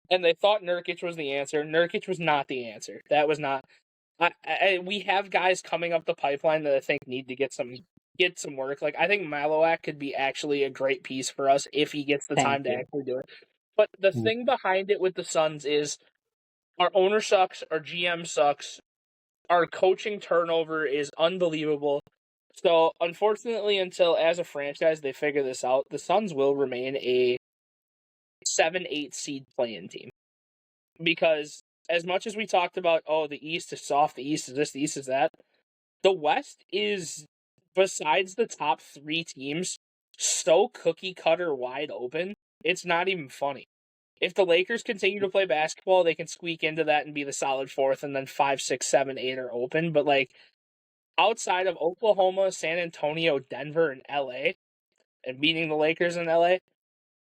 And they thought Nurkic was the answer. Nurkic was not the answer. That was not. We have guys coming up the pipeline that I think need to get some work. Like, I think Malowak could be actually a great piece for us if he gets the time to actually do it. But the thing behind it with the Suns is our owner sucks, our GM sucks, our coaching turnover is unbelievable. So, unfortunately, until as a franchise they figure this out, the Suns will remain a 7-8 seed play-in team. Because as much as we talked about, the East is soft, the East is this, the East is that, the West is, besides the top 3 teams, so cookie-cutter wide open, it's not even funny. If the Lakers continue to play basketball, they can squeak into that and be the solid 4th, and then 5, 6, 7, 8 are open. But, like, outside of Oklahoma, San Antonio, Denver, and LA, and beating the Lakers in LA,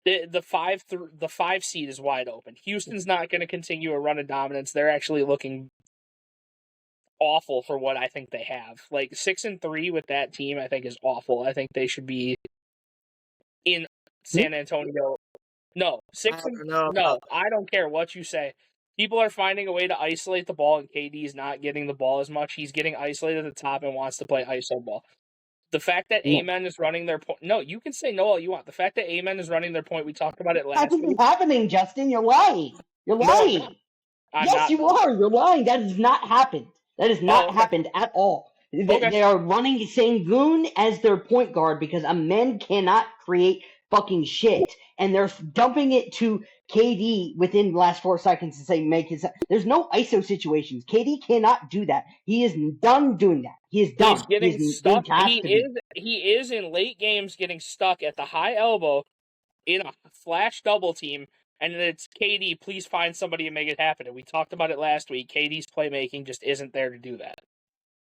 the 5 seed is wide open. Houston's not going to continue a run of dominance. They're actually looking awful for what I think they have. Like 6-3 with that team, I think is awful. I think they should be in San Antonio. No, I don't care what you say. People are finding a way to isolate the ball, and KD's not getting the ball as much. He's getting isolated at the top and wants to play ISO ball. The fact that Amen is running their point. No, you can say no all you want. The fact that Amen is running their point, we talked about it last week. That's happening, Justin. You're lying. You're lying. No, yes, you are. You're lying. That has not happened. That has not happened at all. They are running Sengun as their point guard because a man cannot create fucking shit. And they're dumping it to KD within the last 4 seconds to say, make his. There's no ISO situations. KD cannot do that. He is done doing that. He is done. He's getting stuck. He is in late games getting stuck at the high elbow in a flash double team. And it's KD, please find somebody and make it happen. And we talked about it last week. KD's playmaking just isn't there to do that.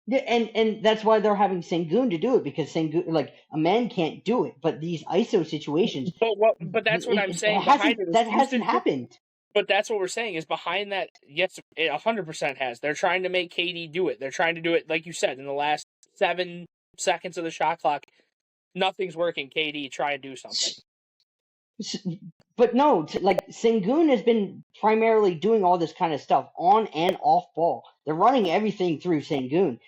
Yeah, and that's why they're having Sengun to do it, because Sengun, like, a man can't do it. But these ISO situations. But that's what I'm saying. That hasn't happened. But that's what we're saying is behind that. Yes, it 100% has. They're trying to make KD do it. They're trying to do it, like you said, in the last 7 seconds of the shot clock. Nothing's working. KD, try and do something. But no, like, Sengun has been primarily doing all this kind of stuff on and off ball. They're running everything through Sengun.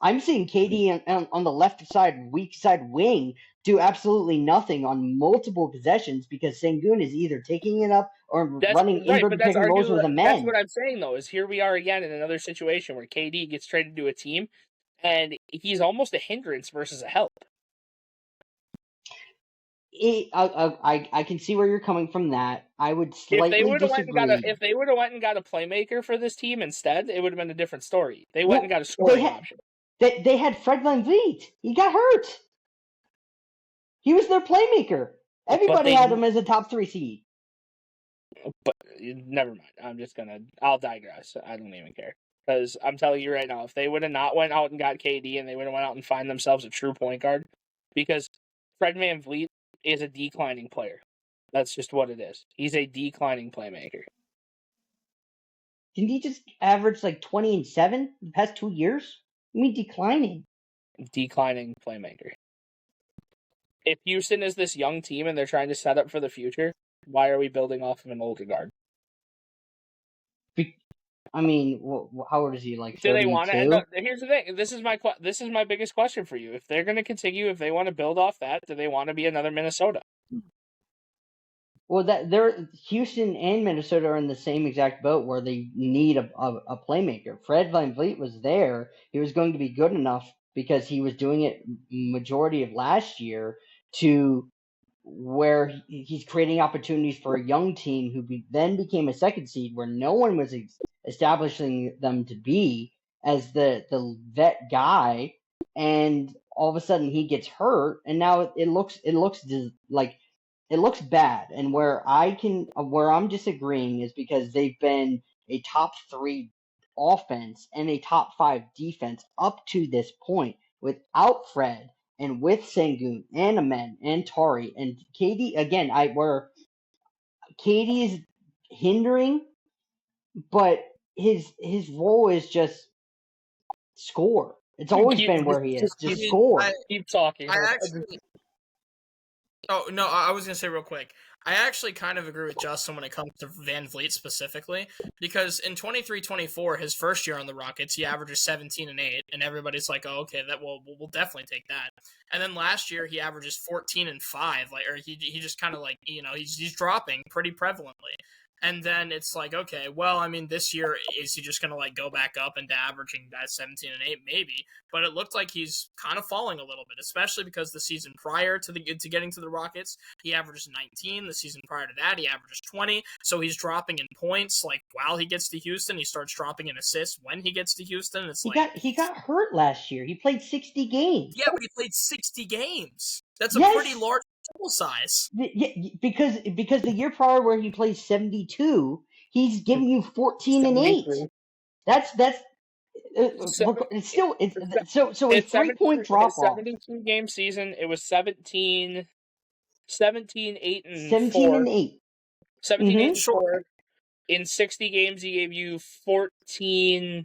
I'm seeing KD on the left side, weak side wing do absolutely nothing on multiple possessions because Sengun is either taking it up or running inverted pick and rolls with a man. That's what I'm saying, though, is here we are again in another situation where KD gets traded to a team, and he's almost a hindrance versus a help. I can see where you're coming from. That I would slightly disagree. If they would have went and got a playmaker for this team instead, it would have been a different story. They went and got a scoring option. They had Fred VanVleet. He got hurt. He was their playmaker. Everybody had him as a top 3 seed. But never mind. I'll digress. I don't even care. Because I'm telling you right now, if they would have not went out and got KD and they would have went out and find themselves a true point guard, because Fred VanVleet is a declining player. That's just what it is. He's a declining playmaker. Didn't he just average like 20 and 7 the past 2 years? I mean, declining. Declining playmaker. If Houston is this young team and they're trying to set up for the future, why are we building off of an older guard? I mean, how old is he? Like 32? Do they want to end up? Here's the thing. This is my biggest question for you. If they're going to continue, if they want to build off that, do they want to be another Minnesota? Well, Houston and Minnesota are in the same exact boat where they need a playmaker. Fred VanVleet was there. He was going to be good enough because he was doing it majority of last year to where he's creating opportunities for a young team who then became a second seed where no one was establishing them to be as the vet guy, and all of a sudden he gets hurt, and now it looks bad. And where I'm disagreeing is because they've been a top 3 offense and a top 5 defense up to this point without Fred and with Sengun and Amen and Tari and KD again. Where KD is hindering, but his role is just score. It's always been where he is. Just score. Keep talking. Oh, no, I was going to say real quick. I actually kind of agree with Justin when it comes to Van Vliet specifically, because in 23-24, his first year on the Rockets, he averages 17 and 8, and everybody's like, "Oh, okay, we'll definitely take that." And then last year, he averages 14 and 5, or he just kind of like, he's dropping pretty prevalently. And then it's like, okay, well, I mean, this year, is he just going to like go back up into averaging that 17 and 8? Maybe, but it looked like he's kind of falling a little bit, especially because the season prior to getting to the Rockets, he averages 19. The season prior to that, he averages 20. So he's dropping in points like while he gets to Houston. He starts dropping in assists when he gets to Houston. It's He got hurt last year. He played 60 games. Yeah, but he played 60 games. That's a pretty Yes, large sample size. because the year prior where he played 72, he's giving you 14 and 8. 73. That's Seven- it's still so a It's 3-point drop his off. 72 game season. It was 17, 8 and 17 4. and 8. 17, 8 and Sure. 4. In 60 games, he gave you 14,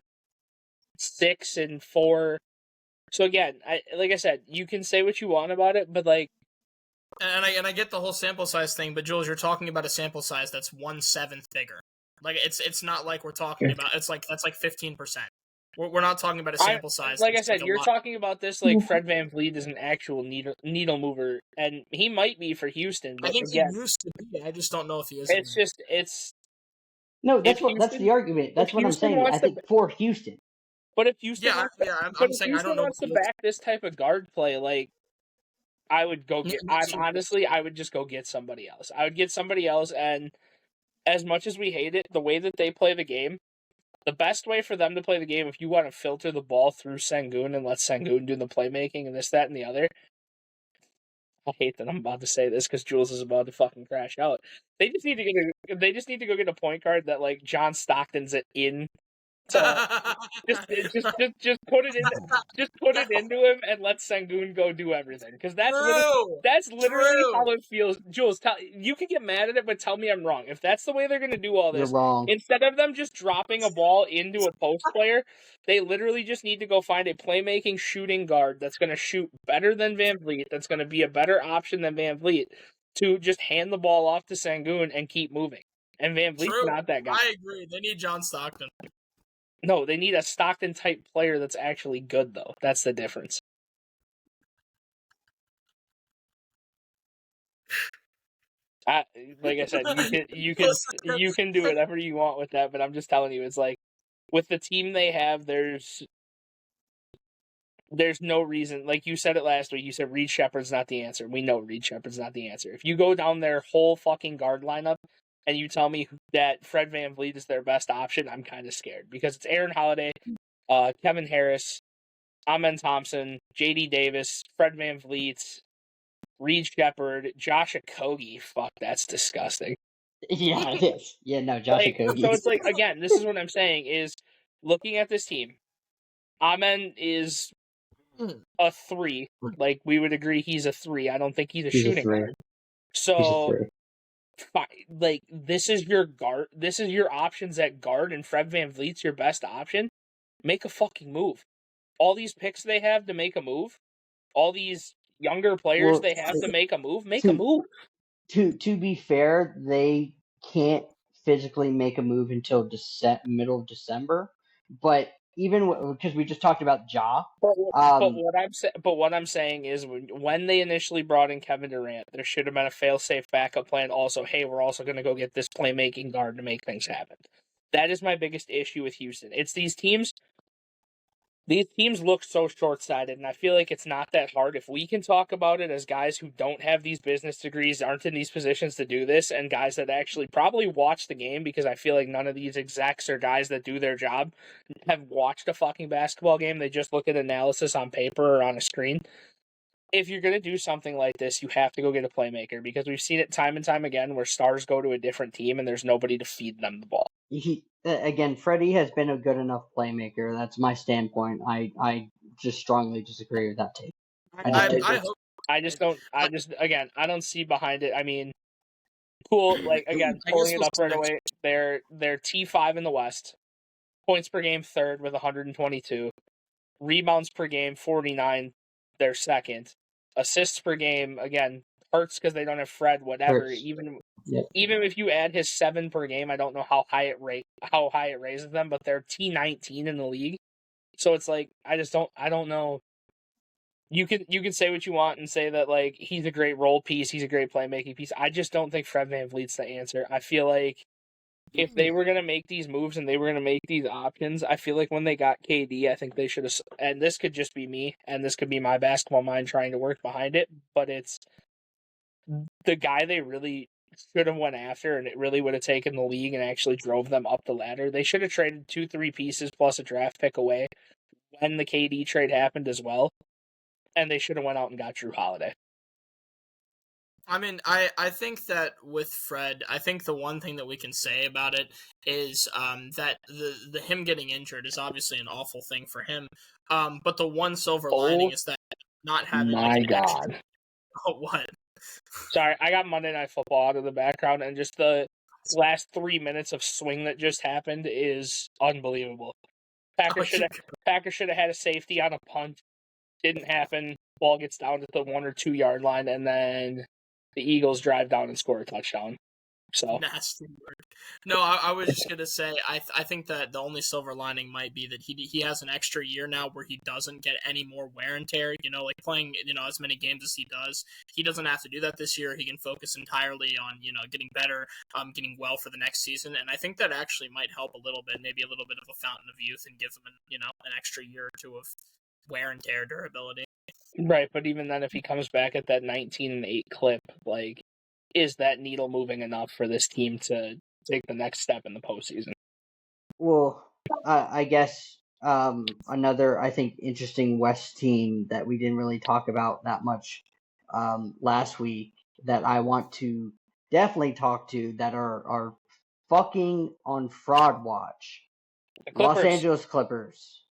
6 and 4. So again, like I said, you can say what you want about it, but like, And I get the whole sample size thing, but Jules, you're talking about a sample size that's 1/7 bigger. Like it's not like we're talking about that's like 15%. We're not talking about a sample size. like I that's said, a you're lot. talking about this like Fred VanVleet is an actual needle mover, and he might be for Houston. But I think again, he used to be. I just don't know if he is. it's just No, that's Houston, the argument. That's if what I'm Houston saying. wants I think for Houston. But if Houston Yeah, wants to, I'm saying I don't know. wants to back this type of guard play, like I would go get. I would just go get somebody else. I would get somebody else, and as much as we hate it, the way that they play the game, the best way for them to play the game, if you want to filter the ball through Sengun and let Sengun do the playmaking and this, that, and the other. I hate that I'm about to say this because Jules is about to fucking crash out. They just need to go get a point guard that like John Stockton's it in. So just put it into him and let Sengun go do everything because that's literally how it feels. Jules, you can get mad at it, but tell me I'm wrong. If that's the way they're gonna do all this, You're wrong. instead of them just dropping a ball into a post player, they literally just need to go find a playmaking shooting guard that's gonna shoot better than Van Vliet. That's gonna be a better option than Van Vliet to just hand the ball off to Sengun and keep moving. And Van Vliet's not that guy. I agree. They need John Stockton. No, they need a Stockton type player that's actually good, though. That's the difference. Like I said, you can do whatever you want with that, but I'm just telling you, it's like with the team they have, there's no reason. Like you said it last week, you said Reed Shepherd's not the answer. We know Reed Shepherd's not the answer. If you go down their whole fucking guard lineup and you tell me that Fred VanVleet is their best option, I'm kind of scared because it's Aaron Holiday, Kevin Harris, Amen Thompson, J.D. Davis, Fred VanVleet, Reed Shepherd, Josh Okogie. Fuck, that's disgusting. Yeah, it is. Yeah, no, Josh Okogie. So it's like, again, this is what I'm saying is looking at this team, Amen is a 3. Like, we would agree he's a 3. I don't think he's a shooting guard. So, like, this is your guard. This is your options at guard, and Fred VanVleet's your best option. Make a fucking move. All these picks they have to make a move, all these younger players they have to make a move, a move. To be fair, they can't physically make a move until middle of December. But even because we just talked about Ja. But what I'm saying is when they initially brought in Kevin Durant, there should have been a fail-safe backup plan. Also, hey, we're also going to go get this playmaking guard to make things happen. That is my biggest issue with Houston. It's these teams. These teams look so short-sighted, and I feel like it's not that hard. If we can talk about it as guys who don't have these business degrees, aren't in these positions to do this, and guys that actually probably watch the game, because I feel like none of these execs or guys that do their job have watched a fucking basketball game. They just look at analysis on paper or on a screen. If you're going to do something like this, you have to go get a playmaker, because we've seen it time and time again where stars go to a different team and there's nobody to feed them the ball. Again, Freddie has been a good enough playmaker. That's my standpoint. I just strongly disagree with that take. I don't see behind it. I mean, cool. Like, again, pulling it up right away. They're T5 in the West. Points per game, 3rd with 122. Rebounds per game, 49. They're 2nd. Assists per game, again, Hurts because they don't have Fred, whatever. Hurts. Even Yep. even if you add his 7 per game, I don't know how high it raises them, but they're T19 in the league. So it's like I don't know. You can say what you want and say that like he's a great role piece, he's a great playmaking piece. I just don't think Fred VanVleet's the answer. I feel like if they were gonna make these moves and they were gonna make these options, I feel like when they got KD, I think they should have. And this could just be me, and this could be my basketball mind trying to work behind it, but it's the guy they really should have went after, and it really would have taken the league and actually drove them up the ladder. They should have traded 2-3 pieces plus a draft pick away when the KD trade happened as well, and they should have went out and got Drew Holiday. I mean, I think that with Fred, I think the one thing that we can say about it is that the him getting injured is obviously an awful thing for him. But the one silver lining is that not having like an extra. Oh, what? Sorry, I got Monday Night Football out of the background, and just the last 3 minutes of swing that just happened is unbelievable. Packers should have had a safety on a punt. Didn't happen. Ball gets down to the 1 or 2 yard line, and then the Eagles drive down and score a touchdown. So nasty word. No, I was just gonna say I think that the only silver lining might be that he has an extra year now where he doesn't get any more wear and tear. You know, like playing as many games as he does. He doesn't have to do that this year. He can focus entirely on getting better, getting well for the next season. And I think that actually might help a little bit, maybe a little bit of a fountain of youth, and give him an extra year or two of wear and tear durability. Right, but even then, if he comes back at that 19-8 clip, like, is that needle moving enough for this team to take the next step in the postseason? Well, I guess another, I think, interesting West team that we didn't really talk about that much last week that I want to definitely talk to that are fucking on fraud watch. Los Angeles Clippers.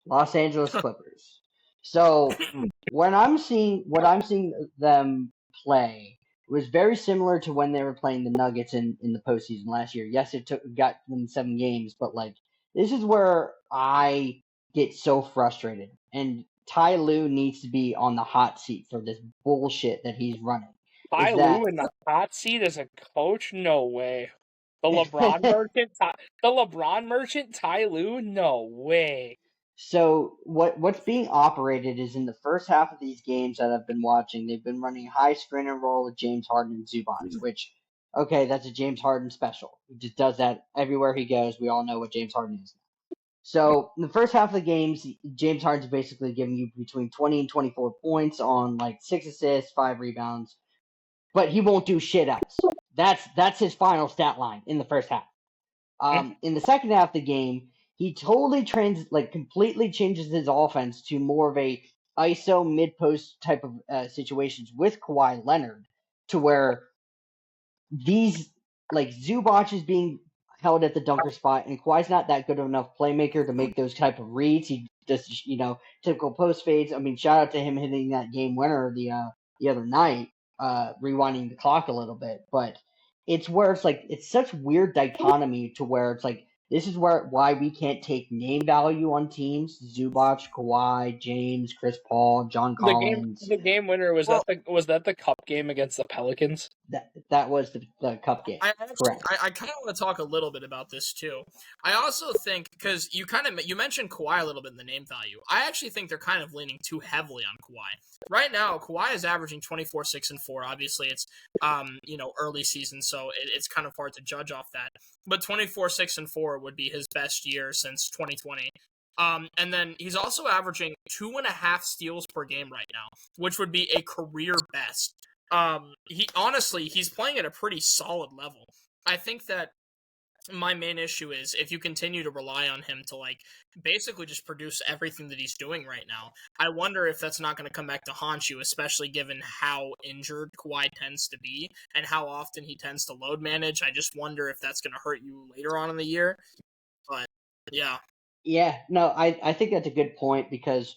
So what I'm seeing them play was very similar to when they were playing the Nuggets in the postseason last year. Yes, it got them 7 games, but like this is where I get so frustrated. And Ty Lue needs to be on the hot seat for this bullshit that he's running. Ty Lue in the hot seat as a coach? No way. The LeBron merchant, Ty Lue? No way. So what's being operated is in the first half of these games that I've been watching, they've been running high screen and roll with James Harden and Zubac, which, okay, that's a James Harden special. He just does that everywhere he goes. We all know what James Harden is. So in the first half of the games, James Harden's basically giving you between 20 and 24 points on like 6 assists, 5 rebounds, but he won't do shit else. That's his final stat line in the first half. In the second half of the game, he totally completely changes his offense to more of a ISO mid-post type of situations with Kawhi Leonard, to where these Zubac is being held at the dunker spot, and Kawhi's not that good of enough playmaker to make those type of reads. He does typical post fades. I mean, shout out to him hitting that game winner the other night, rewinding the clock a little bit, but it's where it's such weird dichotomy to where it's like this is why we can't take name value on teams. Zubac, Kawhi, James, Chris Paul, John Collins. The game winner was that the cup game against the Pelicans? That was the cup game. Correct. I kind of want to talk a little bit about this too. I also think because you mentioned Kawhi a little bit in the name value. I actually think they're kind of leaning too heavily on Kawhi. Right now, Kawhi is averaging 24, 6, and 4. Obviously, it's early season, so it's kind of hard to judge off that. But 24, 6, and 4 would be his best year since 2020. And then he's also averaging 2.5 steals per game right now, which would be a career best. He's playing at a pretty solid level. I think that my main issue is if you continue to rely on him to basically just produce everything that he's doing right now, I wonder if that's not going to come back to haunt you, especially given how injured Kawhi tends to be and how often he tends to load manage. I just wonder if that's going to hurt you later on in the year. But yeah. Yeah, no, I think that's a good point because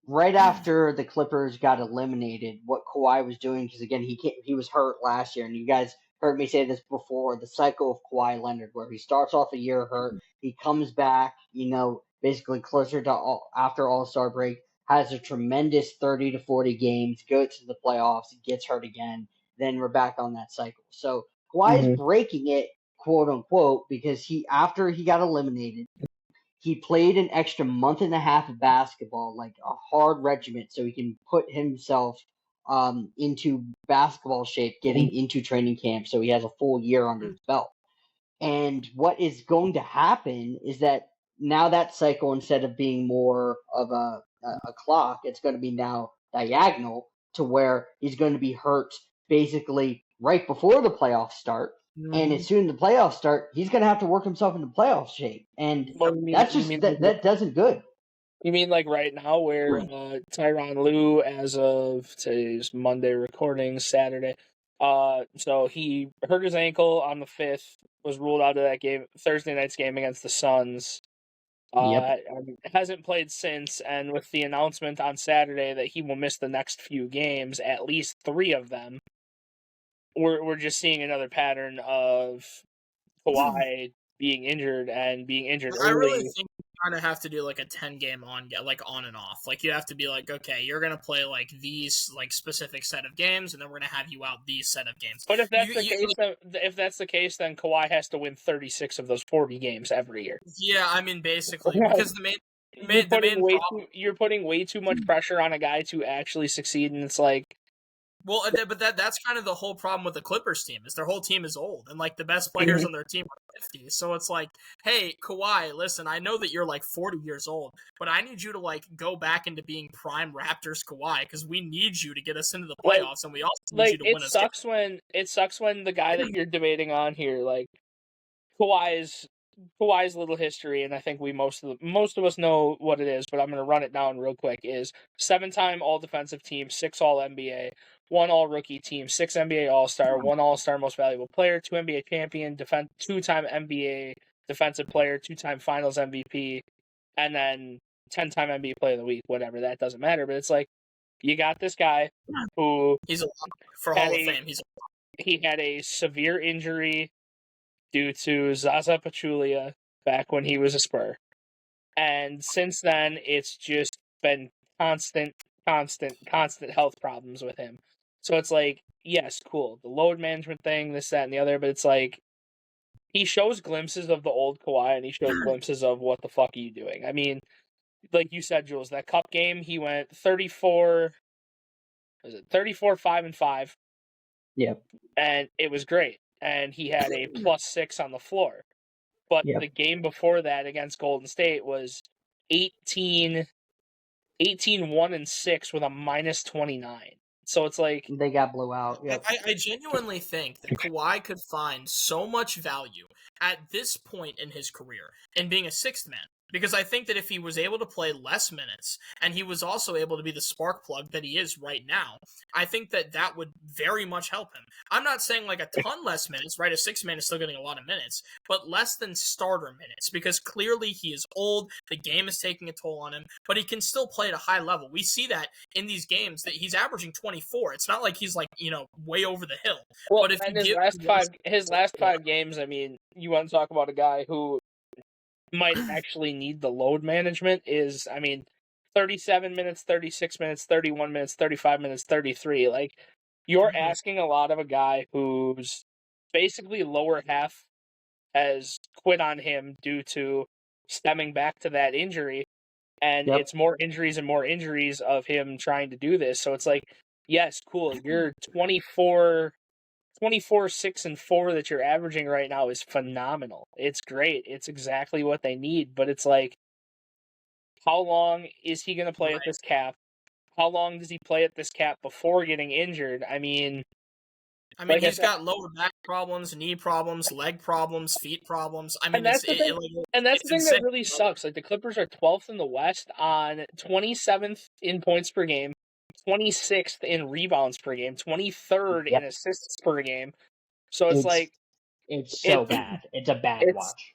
right after the Clippers got eliminated, what Kawhi was doing, because again, he was hurt last year, and you guys heard me say this before, the cycle of Kawhi Leonard, where he starts off a year hurt, he comes back, basically closer to after All-Star break, has a tremendous 30 to 40 games, goes to the playoffs, gets hurt again, then we're back on that cycle. So Kawhi is breaking it, quote unquote, because after he got eliminated, he played an extra month and a half of basketball, like a hard regiment, so he can put himself into basketball shape, getting into training camp, so he has a full year under his belt. And what is going to happen is that now that cycle, instead of being more of a clock, it's going to be now diagonal, to where he's going to be hurt basically right before the playoffs start. And as soon as the playoffs start, he's going to have to work himself into playoff shape. And that doesn't good. You mean like right now, where Tyronn Lue, as of today's Monday recording, Saturday, so he hurt his ankle on the 5th, was ruled out of that game, Thursday night's game against the Suns. Hasn't played since, and with the announcement on Saturday that he will miss the next few games, at least 3 of them, we're just seeing another pattern of Kawhi being injured early. I really think you kind of have to do like a 10-game on and off. Like you have to be like, okay, you're gonna play like these like specific set of games, and then we're gonna have you out these set of games. But if that's the case, then Kawhi has to win 36 of those 40 games every year. Yeah, I mean basically because you're putting way too much pressure on a guy to actually succeed, and it's like. Well, but that's kind of the whole problem with the Clippers team, is their whole team is old, and like the best players on their team are 50. So it's like, hey, Kawhi, listen, I know that you're like 40 years old, but I need you to like go back into being prime Raptors Kawhi, because we need you to get us into the playoffs, and we also need you to win us. It sucks when the guy that you're debating on here, like Kawhi's little history, and I think most of us know what it is, but I'm going to run it down real quick, is 7-time All-Defensive Team, 6 All-NBA, 1 All-Rookie Team, 6 NBA All-Star, 1 All-Star Most Valuable Player, 2 NBA Champion, 2-time NBA Defensive Player, 2-time Finals MVP, and then 10-time NBA Player of the Week, whatever, that doesn't matter, but it's like, you got this guy who... He's a lock for Hall of Fame. He had a severe injury due to Zaza Pachulia back when he was a Spur. And since then, it's just been constant health problems with him. So it's like, yes, cool, the load management thing, this, that, and the other, but it's like, he shows glimpses of the old Kawhi, and he shows glimpses of what the fuck are you doing. I mean, like you said, Jules, that cup game, he went 34, 5-5. Yep. And it was great. And he had a +6 on the floor. But the game before that against Golden State was 18-1-6 with a -29. So it's like... They got blew out. Yep. I genuinely think that Kawhi could find so much value at this point in his career in being a sixth man. Because I think that if he was able to play less minutes, and he was also able to be the spark plug that he is right now, I think that would very much help him. I'm not saying like a ton less minutes, right? A sixth man is still getting a lot of minutes, but less than starter minutes, because clearly he is old, the game is taking a toll on him, but he can still play at a high level. We see that in these games that he's averaging 24. It's not like he's like, way over the hill. Well, but if and his last five games, I mean, you want to talk about a guy who might actually need the load management, is, I mean, 37 minutes, 36 minutes, 31 minutes, 35 minutes, 33. Like, you're asking a lot of a guy whose basically lower half has quit on him due to stemming back to that injury. And it's more injuries and more injuries of him trying to do this. So it's like, yes, cool, you're 24, 6, and 4 that you're averaging right now is phenomenal. It's great. It's exactly what they need. But it's like, how long is he going to play at this cap? How long does he play at this cap before getting injured? I mean, he's got lower back problems, knee problems, leg problems, feet problems. I mean, and that's the thing that really sucks. Like, the Clippers are 12th in the West on 27th in points per game, 26th in rebounds per game, 23rd in assists per game. So it's like... It's so bad. It's a bad watch.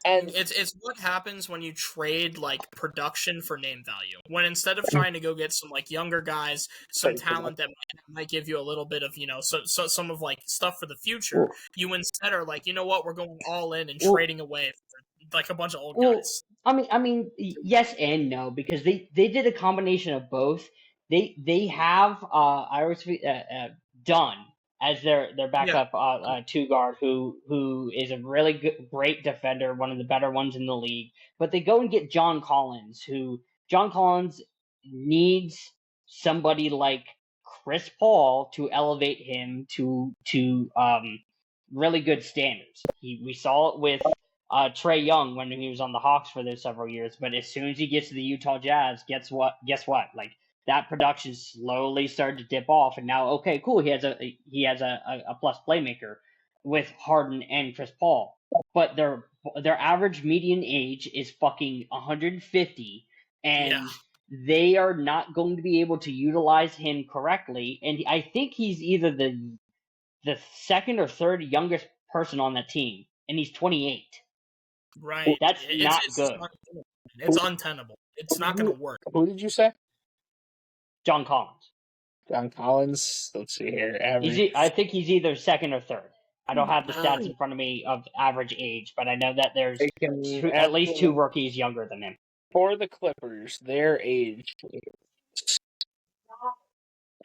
And it's what happens when you trade like production for name value. When instead of trying to go get some like younger guys, some talent that might give you a little bit of so some of like stuff for the future, you instead are like, you know what, we're going all in and trading away for like a bunch of old guys. I mean, yes and no, because they did a combination of both. They have I always Dunn as their backup two guard who is a really great defender, one of the better ones in the league. But they go and get John Collins, who John Collins needs somebody like Chris Paul to elevate him to really good standards. We saw it with Trae Young when he was on the Hawks for those several years. But as soon as he gets to the Utah Jazz, guess what? Like that production slowly started to dip off, and now okay, cool. He has a plus playmaker with Harden and Chris Paul, but their average median age is fucking 150, and they are not going to be able to utilize him correctly. And I think he's either the second or third youngest person on that team, and he's 28. Right. That's not good. It's untenable. It's not going to work. Who did you say? John Collins. John Collins. Let's see here. I think he's either second or third. I don't have the stats in front of me of average age, but I know that there's at least two rookies younger than him. For the Clippers, their age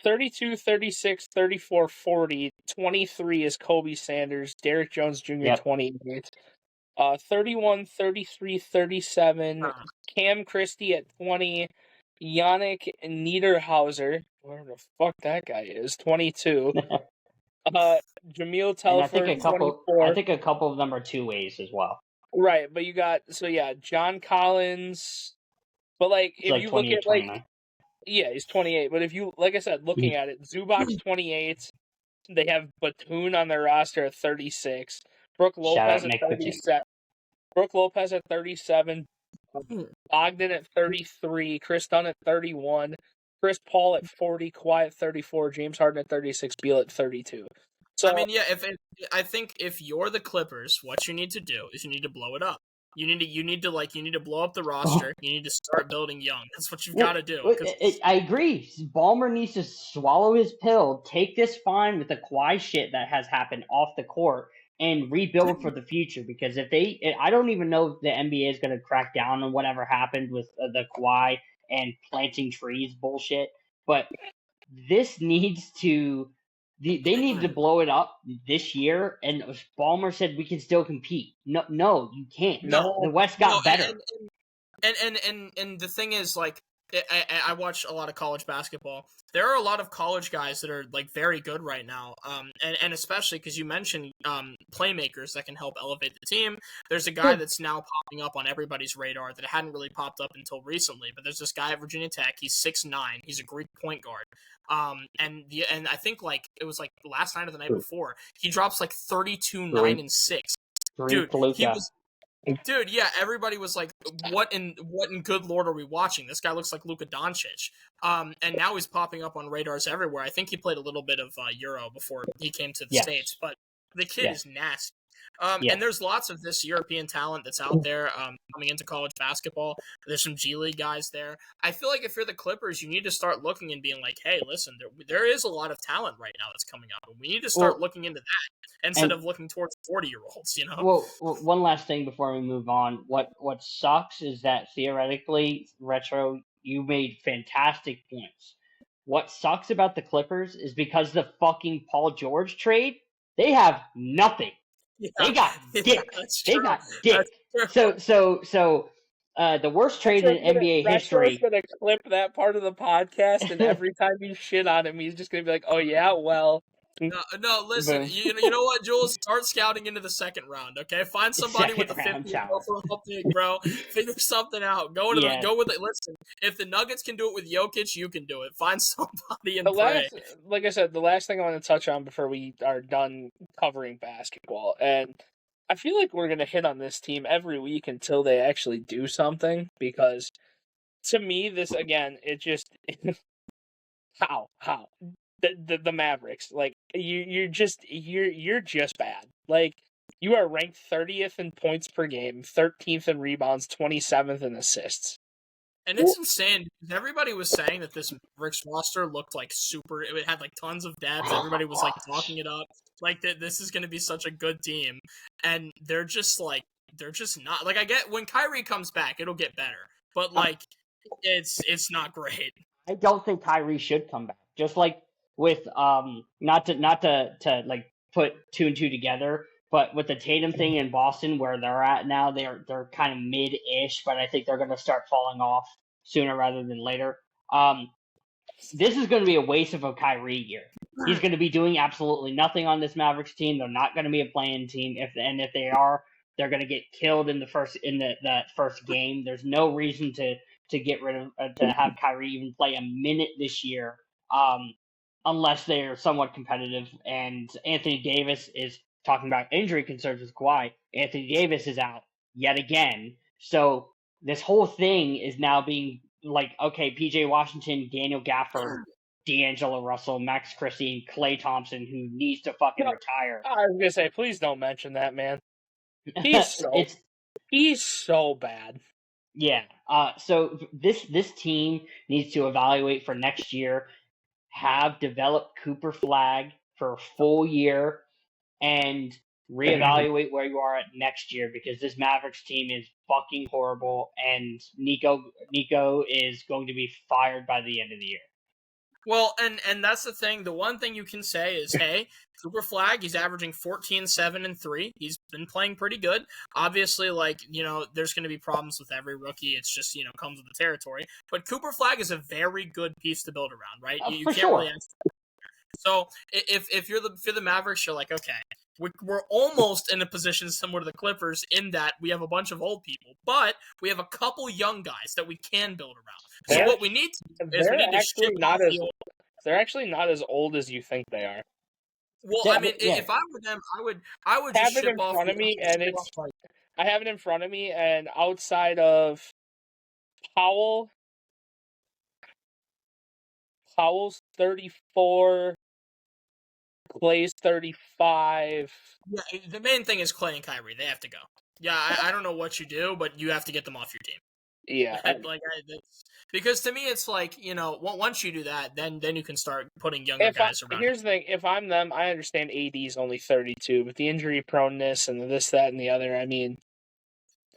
32, 36, 34, 40. 23 is Kobe Sanders. Derrick Jones Jr., 28. 31, 33, 37. Cam Christie at 20. Yannick Niederhauser, where the fuck that guy is, 22. Jamil Telford, 24. I think a couple of them are two ways as well. Right, but you got John Collins. But if you look at 29. Yeah, he's 28. But if you, like I said, looking at it, Zubac's 28. They have Batum on their roster at 36. Brook Lopez at 37. Brook Lopez at 37. Ogden at 33. Chris Dunn at 31. Chris Paul at 40. Kawhi at 34. James Harden at 36. Beal at 32. So I mean, yeah. I think if you're the Clippers, what you need to do is you need to blow it up. You need to blow up the roster. You need to start building young. That's what you've got to do. I agree. Ballmer needs to swallow his pill, take this fine with the Kawhi shit that has happened off the court, and rebuild for the future. Because I don't even know if the NBA is going to crack down on whatever happened with the Kawhi and planting trees bullshit. But this needs to. They need to blow it up this year, and Ballmer said we can still compete. No, you can't. No, the West got better. And the thing is, I watch a lot of college basketball. There are a lot of college guys that are very good right now, and especially because you mentioned playmakers that can help elevate the team. There's a guy that's now popping up on everybody's radar that hadn't really popped up until recently. But there's this guy at Virginia Tech. He's 6'9". He's a Greek point guard. And I think it was last night or the night before, he drops 32, 9, and 6. Dude, he was. Dude, yeah, everybody was like, what in good lord are we watching? This guy looks like Luka Doncic. And now he's popping up on radars everywhere. I think he played a little bit of Euro before he came to the States, but the kid is nasty. And there's lots of this European talent that's out there coming into college basketball. There's some G League guys there. I feel like if you're the Clippers, you need to start looking and being like, hey, listen, there is a lot of talent right now that's coming up. And we need to start looking into that instead of looking towards 40-year-olds, you know? Well, one last thing before we move on. What sucks is that theoretically, Retro, you made fantastic points. What sucks about the Clippers is because the fucking Paul George trade, they have nothing. Yeah, they got dick. They got dick. So the worst trade in NBA history. Retro's gonna clip that part of the podcast, and every time you shit on him, he's just gonna be like, "Oh yeah, well." No, listen. You know what, Jules? Start scouting into the second round. Okay, find somebody with a 50 overall pick, bro. Figure something out. Go with it. Listen, if the Nuggets can do it with Jokic, you can do it. Find somebody and play. Like I said, the last thing I want to touch on before we are done covering basketball, and I feel like we're gonna hit on this team every week until they actually do something. Because to me, this again, it just how. The Mavericks, you're just bad. You are ranked 30th in points per game, 13th in rebounds, 27th in assists. And it's insane because everybody was saying that this Mavericks roster looked super. It had tons of depth. Everybody was talking it up, that this is going to be such a good team, and they're just not. I get when Kyrie comes back, it'll get better, but it's not great. I don't think Kyrie should come back. Just like with not to like put two and two together, but with the Tatum thing in Boston where they're at now, they're kind of mid-ish, but I think they're going to start falling off sooner rather than later. This is going to be a waste of a Kyrie year. He's going to be doing absolutely nothing on this Mavericks team. They're not going to be a playing team. If they are, they're going to get killed in that first game. There's no reason to get rid of to have Kyrie even play a minute this year, unless they are somewhat competitive. And Anthony Davis is talking about injury concerns with Kawhi. Anthony Davis is out yet again, so this whole thing is now being like, okay, PJ Washington, Daniel Gafford, D'Angelo Russell, Max Christie, and Klay Thompson, who needs to fucking retire. I was gonna say, please don't mention that, man. He's so bad. Yeah. So this team needs to evaluate for next year, have developed Cooper Flag for a full year, and reevaluate where you are at next year, because this Mavericks team is fucking horrible, and Nico is going to be fired by the end of the year. Well, and that's the thing. The one thing you can say is, hey, Cooper Flag, he's averaging 14, 7, and 3. He's been playing pretty good. Obviously, there's going to be problems with every rookie. It's just, comes with the territory. But Cooper Flag is a very good piece to build around, right? You for can't sure. really ask. So if you're the Mavericks, you're like, okay, we're almost in a position similar to the Clippers in that we have a bunch of old people, but we have a couple young guys that we can build around. So what we need to do is we need to ship off the old. They're actually not as old as you think they are. Well, I mean, if I were them, I would just ship off. I have it in front of me, and outside of Powell's 34, Klay's 35. Yeah, the main thing is Klay and Kyrie. They have to go. Yeah, I don't know what you do, but you have to get them off your team. Yeah, because to me it's like, once you do that, then you can start putting younger guys around. Here's the thing: if I'm them, I understand AD's only 32, but the injury proneness and this, that, and the other. I mean,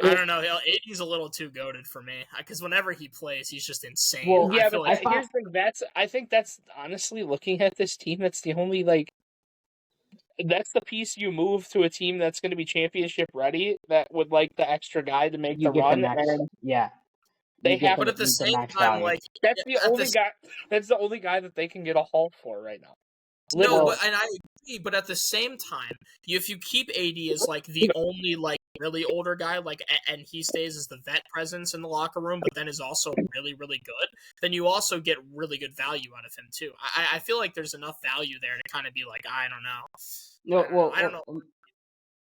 I don't know. AD's a little too goated for me, because whenever he plays, he's just insane. Well, yeah, but here's the thing: I think that's honestly, looking at this team, that's the only that's the piece you move to a team that's going to be championship ready, that would the extra guy to make the run. And yeah. They have, but at the same time, that's the only guy. That's the only guy that they can get a haul for right now. No, but I agree. But at the same time, if you keep AD as the only really older guy, and he stays as the vet presence in the locker room, but then is also really, really good, then you also get really good value out of him too. I feel like there's enough value there to kind of be I don't know. No, I don't know.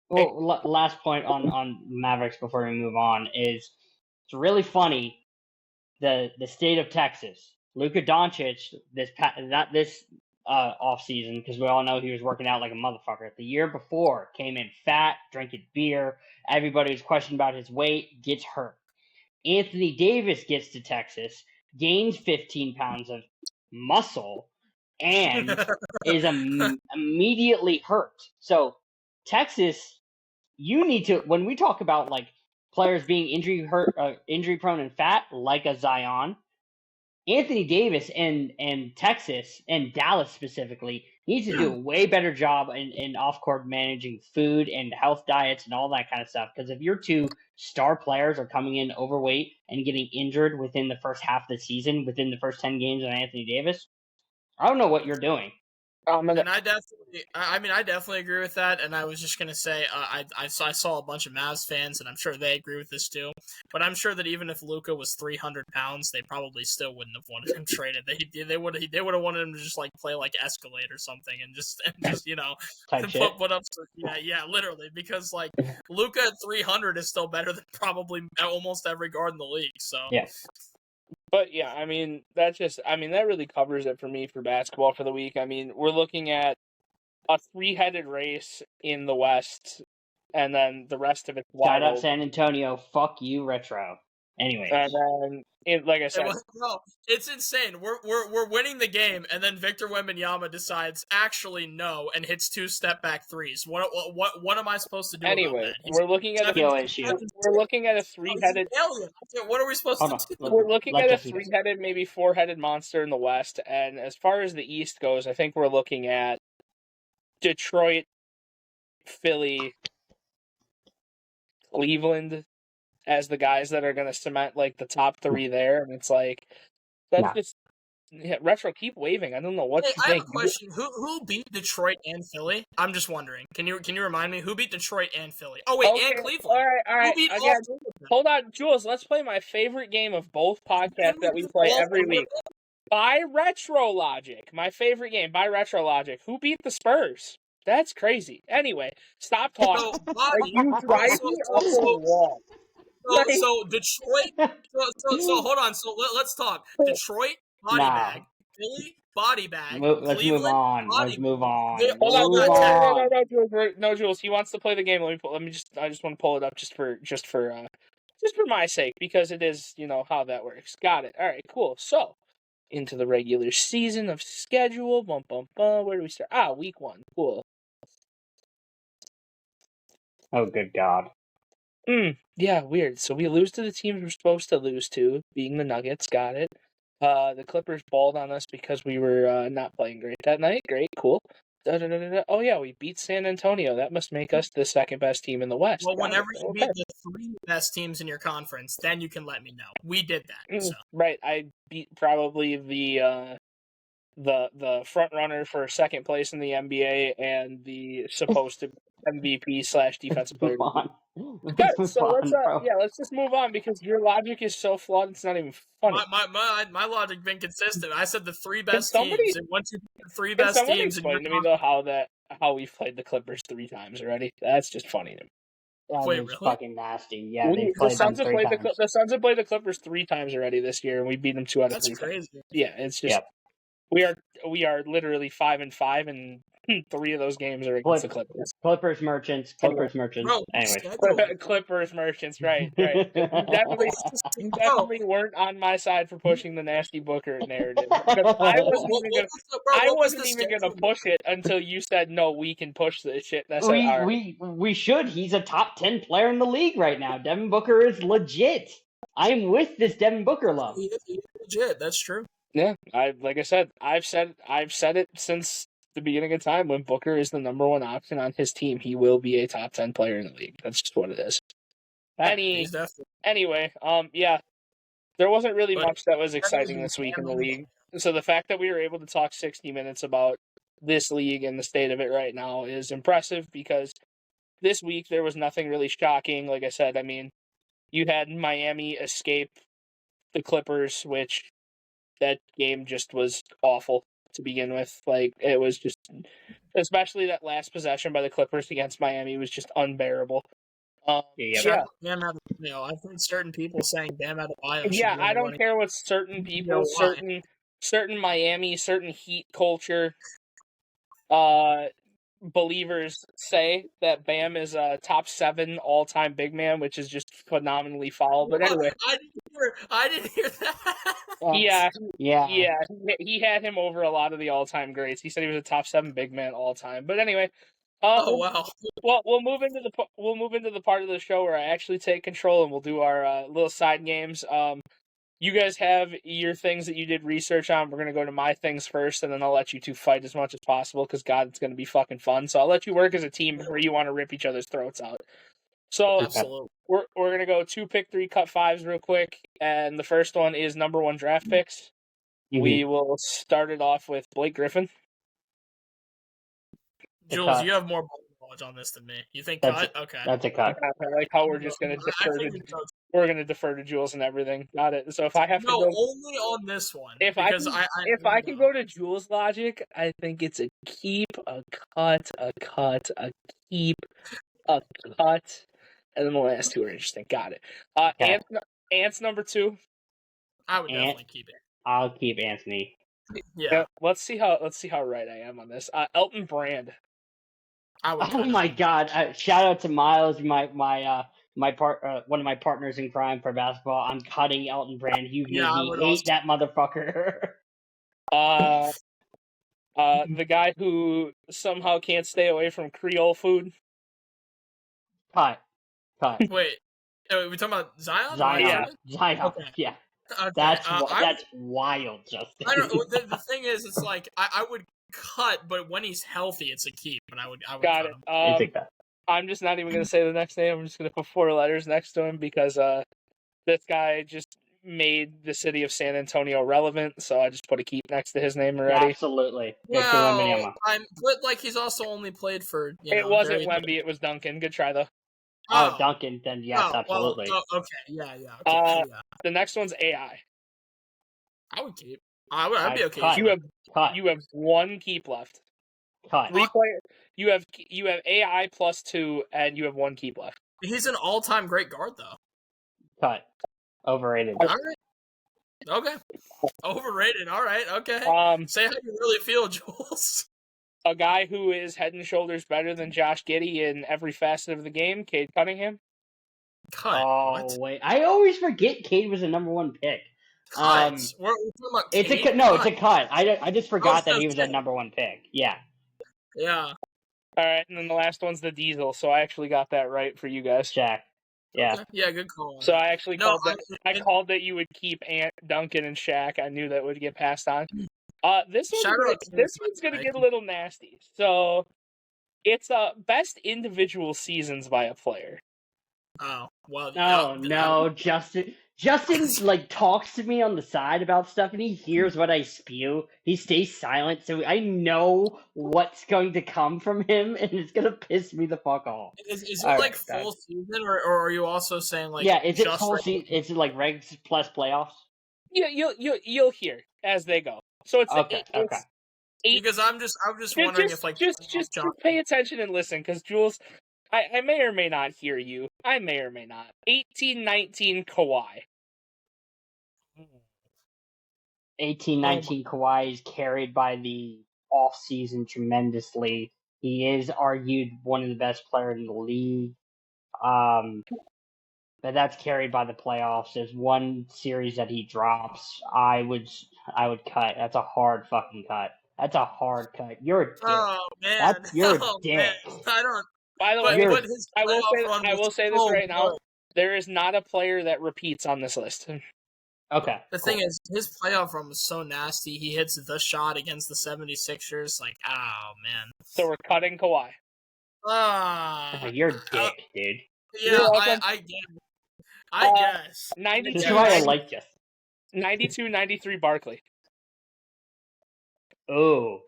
Well, last point on Mavericks before we move on is, it's really funny. The state of Texas, Luka Doncic, this off season, because we all know he was working out like a motherfucker. The year before, came in fat, drinking beer. Everybody was questioning about his weight. Gets hurt. Anthony Davis gets to Texas, gains 15 pounds of muscle, and is immediately hurt. So Texas, you need to, when we talk about players being injury prone and fat, like a Zion, Anthony Davis and Texas and Dallas specifically needs to do a way better job in off court managing food and health diets and all that kind of stuff. Because if your two star players are coming in overweight and getting injured within the first half of the season, within the first 10 games of Anthony Davis, I don't know what you're doing. And I definitely agree with that. And I was just gonna say, I saw a bunch of Mavs fans, and I'm sure they agree with this too. But I'm sure that even if Luka was 300 pounds, they probably still wouldn't have wanted him traded. They would have wanted him to just play Escalade or something, and just put up. Yeah, literally, because Luka at 300 is still better than probably almost every guard in the league. So yeah. But yeah, that really covers it for me for basketball for the week. I mean, we're looking at a 3-headed race in the West, and then the rest of it's wide Shout out open. San Antonio, fuck you, Retro. Anyway. And then like I said, No, it's insane. We're winning the game, and then Victor Wembanyama decides actually no and hits 2 step-back threes. What am I supposed to do anyway, about that? we're looking at Skill issue. we're looking at a three-headed. Alien. What are we supposed Hold to do? on. We're looking Let at a Jesse go. three-headed, maybe four-headed monster in the West, and as far as the East goes, I think we're looking at Detroit, Philly, Cleveland as the guys that are going to cement like the top 3 there, and it's like that's just retro. Keep waving. I don't know what Hey, you I have think. a question. Who beat Detroit and Philly? I'm just wondering. Can you remind me who beat Detroit and Philly? Oh wait, and Cleveland. All right. Who beat Again, all 3 of them? hold on, Jules. Let's play my favorite game of both podcasts that we play every week. By Retro Logic, my favorite game. By Retro Logic, who beat the Spurs? That's crazy. Anyway, stop talking. You drive me up a wall. So Detroit. So hold on. So let's talk. Detroit body bag, Philly body bag, Let's Cleveland move on. body Let's move on. They Hold all on, got tagged. no, Jules. He wants to play the game. I just want to pull it up just for my sake because it is how that works. Got it. All right, cool. So into the regular season of schedule. Bum bum bum. Where do we start? Week 1. Cool. Oh, good God. Yeah, weird. So we lose to the teams we're supposed to lose to, being the Nuggets. Got it. The Clippers balled on us because we were not playing great that night. Great, cool. Oh yeah, we beat San Antonio. That must make us the second best team in the West. Well, whenever you beat the 3 best teams in your conference, then you can let me know. We did that. So. Right, I beat probably the front runner for second place in the NBA and the supposed to MVP / defensive player. Good. So let's just move on because your logic is so flawed. It's not even funny. My logic been consistent. I said the 3 best teams, and once you beat the 3 best teams, explain to me though how we've played the Clippers 3 times already. That's just funny to me. That Wait, is really? fucking nasty. Yeah, they played them 3 times. The Suns have played the Clippers 3 times already this year, and we beat them 2 out of 3 That's crazy. times. Yeah, it's just we are literally 5-5, and 3 of those games are against the Clippers. Clippers merchants. Bro, Anyway, Clippers merchants. Right. You definitely weren't on my side for pushing the nasty Booker narrative. I wasn't even gonna push it until you said no. We can push this shit. And I said, all right. We should. He's a top 10 player in the league right now. Devin Booker is legit. I'm with this Devin Booker love. He's legit. That's true. Yeah, like I said, I've said it since the beginning of time. When Booker is the number 1 option on his team, he will be a top 10 player in the league. That's just what it is. Anyway, yeah, there wasn't really much that was exciting this week in the league. So the fact that we were able to talk 60 minutes about this league and the state of it right now is impressive because this week there was nothing really shocking. Like I said, I mean, you had Miami escape the Clippers, which that game just was awful to begin with. Like, it was just, especially that last possession by the Clippers against Miami was just unbearable. Yeah. Bam Adebayo. I've heard certain people saying Bam Adebayo. Yeah, I don't care what certain people, certain Miami, certain Heat culture, believers say that Bam is a top 7 all-time big man, which is just phenomenally foul. But anyway, I didn't hear that. Yeah. He had him over a lot of the all-time greats. He said he was a top 7 big man all-time. But anyway, wow. Well, we'll move into the part of the show where I actually take control, and we'll do our little side games. You guys have your things that you did research on. We're going to go to my things first, and then I'll let you two fight as much as possible because, God, it's going to be fucking fun. So I'll let you work as a team before you want to rip each other's throats out. So absolutely. We're going to go 2 pick 3 cut 5s real quick, and the first one is number 1 draft picks. Mm-hmm. We will start it off with Blake Griffin. Jules, you have more knowledge on this than me. You think cut? Okay. That's a cut. I like how we're just going to defer we're going to defer to Jules and everything. Got it. So if I have to go only on this one. If I can go to Jules' logic, I think it's a keep, a cut, a keep, a cut, and then the last 2 are interesting. Got it. Ant's number 2. I would definitely keep it. I'll keep Anthony. Yeah. Let's see how right I am on this. Elton Brand. Oh my God! Shout out to Miles, my one of my partners in crime for basketball. I'm cutting Elton Brand. You Yeah, made I me would hate also. that motherfucker. The guy who somehow can't stay away from Creole food. Cut. Wait, are we talking about Zion? Zion. Yeah. Zion. Okay. Yeah. Okay. That's I that's wild, Justin. I don't. The thing is, it's like I would cut, but when he's healthy, it's a keep, and I would Got cut it. him. It's like that. I'm just not even gonna say the next name. I'm just gonna put 4 letters next to him because this guy just made the city of San Antonio relevant, so I just put a keep next to his name already. Absolutely. Victor Well, Wembanyama. but like he's also only played for It wasn't very. Wemby, it was Duncan. Good try though. Oh, Duncan. Then yes, Oh, well, absolutely. okay, yeah, okay, yeah. The next one's AI. I would keep. I'd be okay. Cut. You have 1 keep left. Cut. 3 player. You have AI plus 2, and you have 1 keep left. He's an all-time great guard, though. Cut. Overrated. All right. Okay. Overrated. All right. Okay. Say how you really feel, Jules. A guy who is head and shoulders better than Josh Giddey in every facet of the game, Cade Cunningham. Cut. Oh, What? wait. I always forget Cade was a number 1 pick. Cut. We're talking about It's Cade? it's a cut. I just forgot that he was a okay. number 1 pick. Yeah. Yeah. All right, and then the last one's the Diesel, so I actually got that right for you guys. Shaq. Yeah. Okay. Yeah, good call. So I actually No, called that you would keep Duncan and Shaq. I knew that would get passed on. This one's gonna get a little nasty. So it's best individual seasons by a player. Oh, well. No, Justin like talks to me on the side about stuff, and he hears what I spew. He stays silent, so I know what's going to come from him, and it's gonna piss me the fuck off. Is it All like right, full season, or are you also saying like? Yeah, is it just full season? Is it like regs plus playoffs? Yeah, you'll hear as they go. So it's Okay. Because I'm just wondering if like just pay attention and listen, because Jules, I may or may not hear you. I may or may not. 18-19 Kawhi. 18-19 Kawhi is carried by the off season tremendously. He is argued one of the best players in the league. But that's carried by the playoffs. There's one series that he drops. I would cut. That's a hard fucking cut. That's a hard cut. You're a dick. Oh man, You're a dick. Man. I don't. By the way, I will say this right now. There is not a player that repeats on this list. Okay. The thing is, his playoff run was so nasty. He hits the shot against the 76ers. Like, oh man. So we're cutting Kawhi. You're a dick, dude. Yeah, I guess. 92. This is why I like you. 92-93 Barkley. Oh.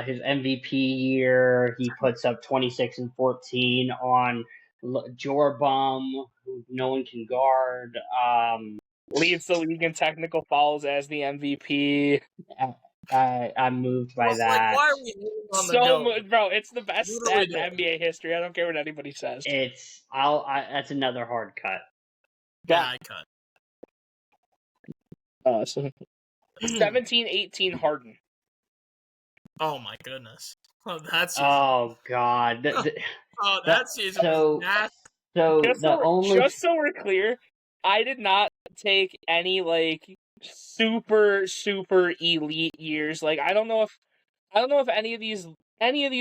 His MVP year, he puts up 26 and 14 on Jorbum, who no one can guard. Leads the league in technical fouls as the MVP. I'm moved by that. Like, why are we on the GOAT? Bro, it's the best stat in NBA history. I don't care what anybody says. That's another hard cut. Yeah, I cut. So 17-18 Harden. Oh my goodness. Oh, that's. Oh god. That season was nasty. Just so we're clear, I did not take any like super elite years. Like I don't know if any of these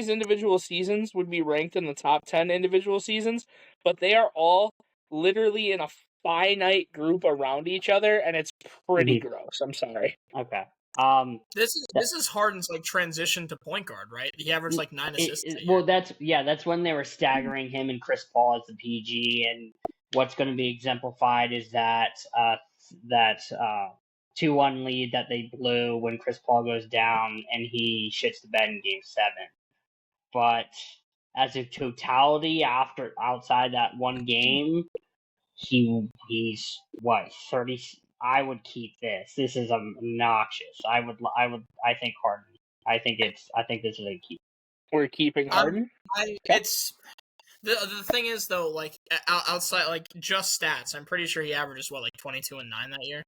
individual seasons would be ranked in the top 10 individual seasons, but they are all literally in a finite group around each other, and it's pretty gross. I'm sorry. Okay. This is Harden's like transition to point guard, right? He averaged like 9 assists. Well, that's when they were staggering him and Chris Paul as the PG, and what's going to be exemplified is that 2-1 lead that they blew when Chris Paul goes down and he shits the bed in Game 7. But as a totality, outside that one game, he's what 30. I would keep this. This is obnoxious. I think Harden. I think this is a keep. We're keeping Harden. It's the thing is though, like outside like just stats. I'm pretty sure he averages what like 22 and 9 that year.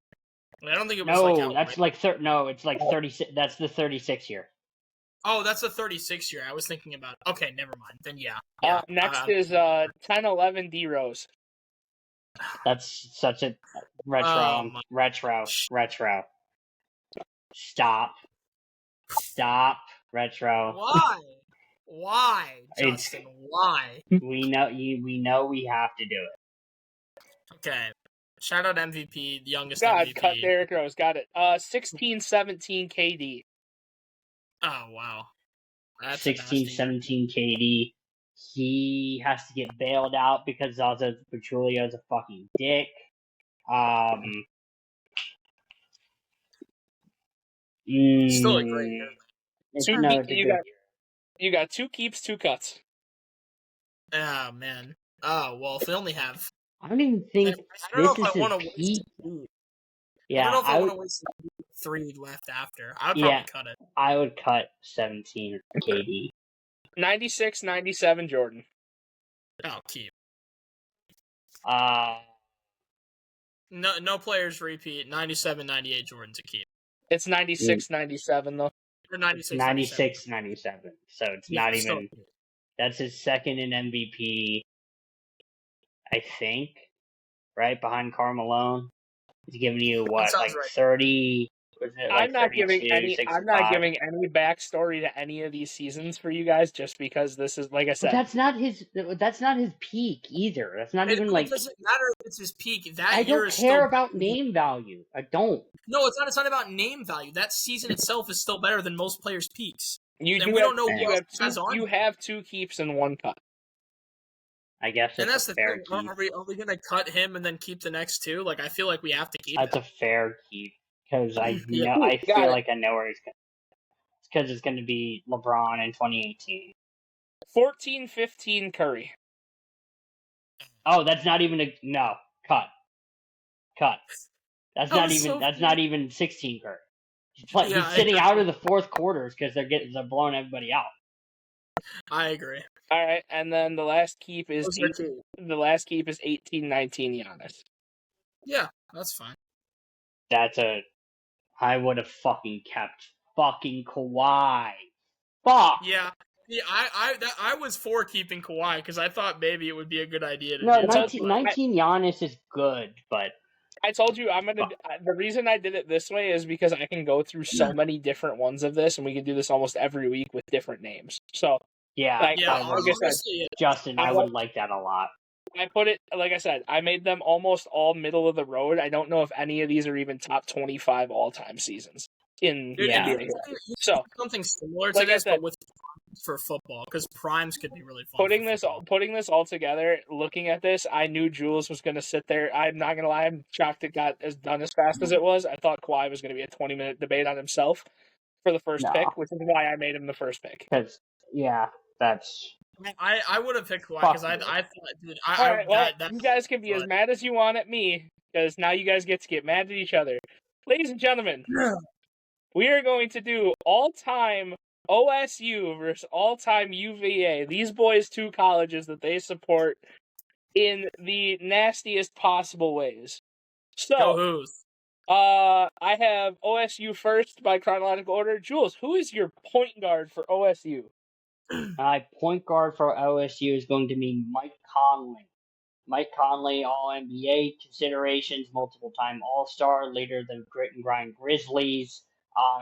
I don't think it was no. That's like no. It's like 36. That's the 36 year. Oh, that's a 36 year. I was thinking about. Okay, never mind. Then yeah. Next is 10-11 D Rose. That's such a retro. Stop. Retro. Why, It's Justin? Why? we know we have to do it. Okay. Shout out MVP, the youngest God, MVP. cut Derrick Rose. Got it. 16-17 KD. Oh wow. That's 16-17 KD. He has to get bailed out because Zaza Pachulia's a fucking dick. Still a great year. It's a good year. You got 2 keeps, 2 cuts. Oh man. Oh well, if we only have. I don't even think I don't know this if I is want his to peak. I don't know if I want to waste 3 left after. I would probably cut it. I would cut 17 KD. 96-97 Jordan. Oh, keep. No players repeat. 97-98 Jordan's a keep. It's 96-97 though. Or 96-97. So it's not even. That's his second in MVP, I think. Right behind Karl Malone. He's giving you what, like right. 30? I'm not giving any backstory to any of these seasons for you guys, just because this is, like I said, but that's not his peak either. That's not even like. It doesn't matter if it's his peak. That I year don't is care still about name value. I don't. No, it's not. It's not about name value. That season itself is still better than most players' peaks. You have 2 keeps and 1 cut. I guess that's a fair keep. Are we going to cut him and then keep the next 2? Like, I feel like we have to keep. That's him. A fair keep because I feel like I know where he's going. It's because it's going to be LeBron in 2018. 14-15 Curry. Oh, that's not even cut. That's not even 16 Curry. He's sitting out of the fourth quarters because they're blowing everybody out. I agree. All right, and then the last keep is 18-19 Giannis. Yeah, that's fine. I would have fucking kept fucking Kawhi. Fuck. Yeah. Yeah, I was for keeping Kawhi because I thought maybe it would be a good idea to do 19 Giannis is good, but I told you the reason I did it this way is because I can go through so many different ones of this, and we can do this almost every week with different names. So Justin, I would like that a lot. I put it, like I said, I made them almost all middle of the road. I don't know if any of these are even top 25 all-time seasons in the NBA. So something similar to this, but with for football, because primes could be really fun. Putting this all together, looking at this, I knew Jules was going to sit there. I'm not going to lie, I'm shocked it got done as fast as it was. I thought Kawhi was going to be a 20-minute debate on himself for the first pick, which is why I made him the first pick. Because that's. I would have picked Kawhi because I thought, dude. You guys can be as mad as you want at me because now you guys get to get mad at each other. Ladies and gentlemen, we are going to do all-time OSU versus all-time UVA. These boys' 2 colleges that they support in the nastiest possible ways. So, go Hoos. I have OSU first by chronological order. Jules, who is your point guard for OSU? My point guard for OSU is going to be Mike Conley. Mike Conley, All-NBA considerations, multiple-time All-Star, later the Grit and Grind Grizzlies,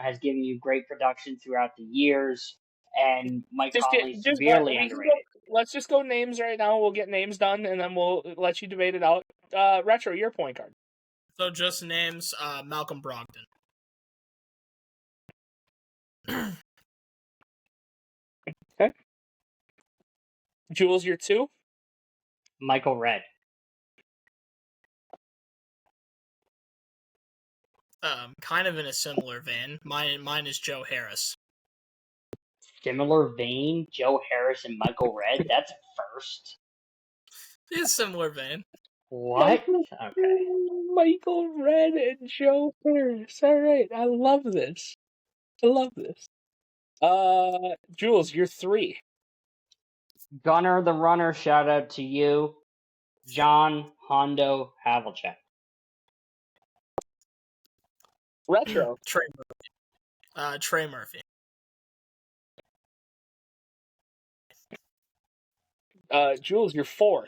has given you great production throughout the years, and Mike Conley is severely underrated. Let's just go names right now. We'll get names done, and then we'll let you debate it out. Retro, your point guard. So just names, Malcolm Brogdon. Okay. Jules, your 2? Michael Redd. Kind of in a similar vein. Mine is Joe Harris. Similar vein? Joe Harris and Michael Redd? That's first. It's similar vein. What? Michael Redd and Joe Harris. All right, I love this. Jules, you're 3. Gunner the Runner, shout out to you. John Hondo Havlicek. Retro. Trey Murphy. Jules, you're 4.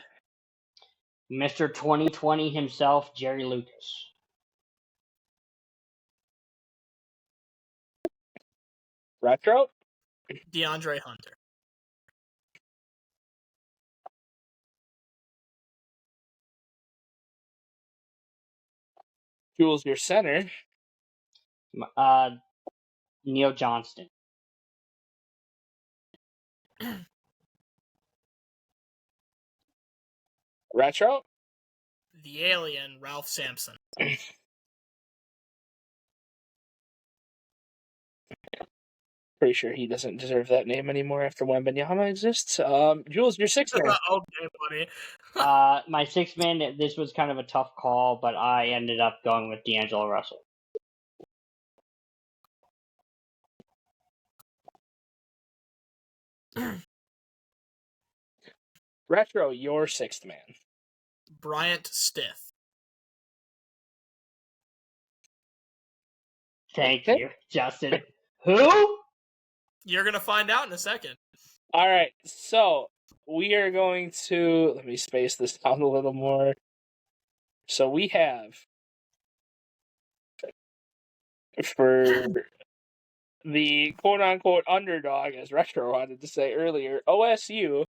Mr. 2020 himself, Jerry Lucas. Retro? DeAndre Hunter. Jules, your center. Neil Johnston. Retro? The alien, Ralph Sampson. Pretty sure he doesn't deserve that name anymore after Wembanyama exists. Jules, your 6th man. Okay, buddy. My 6th man, this was kind of a tough call, but I ended up going with D'Angelo Russell. Retro, your 6th man. Bryant Stith. Thank you, Justin. Who? You're going to find out in a second. All right, so we are going to... Let me space this out a little more. So we have... For the quote-unquote underdog, as Retro wanted to say earlier, OSU,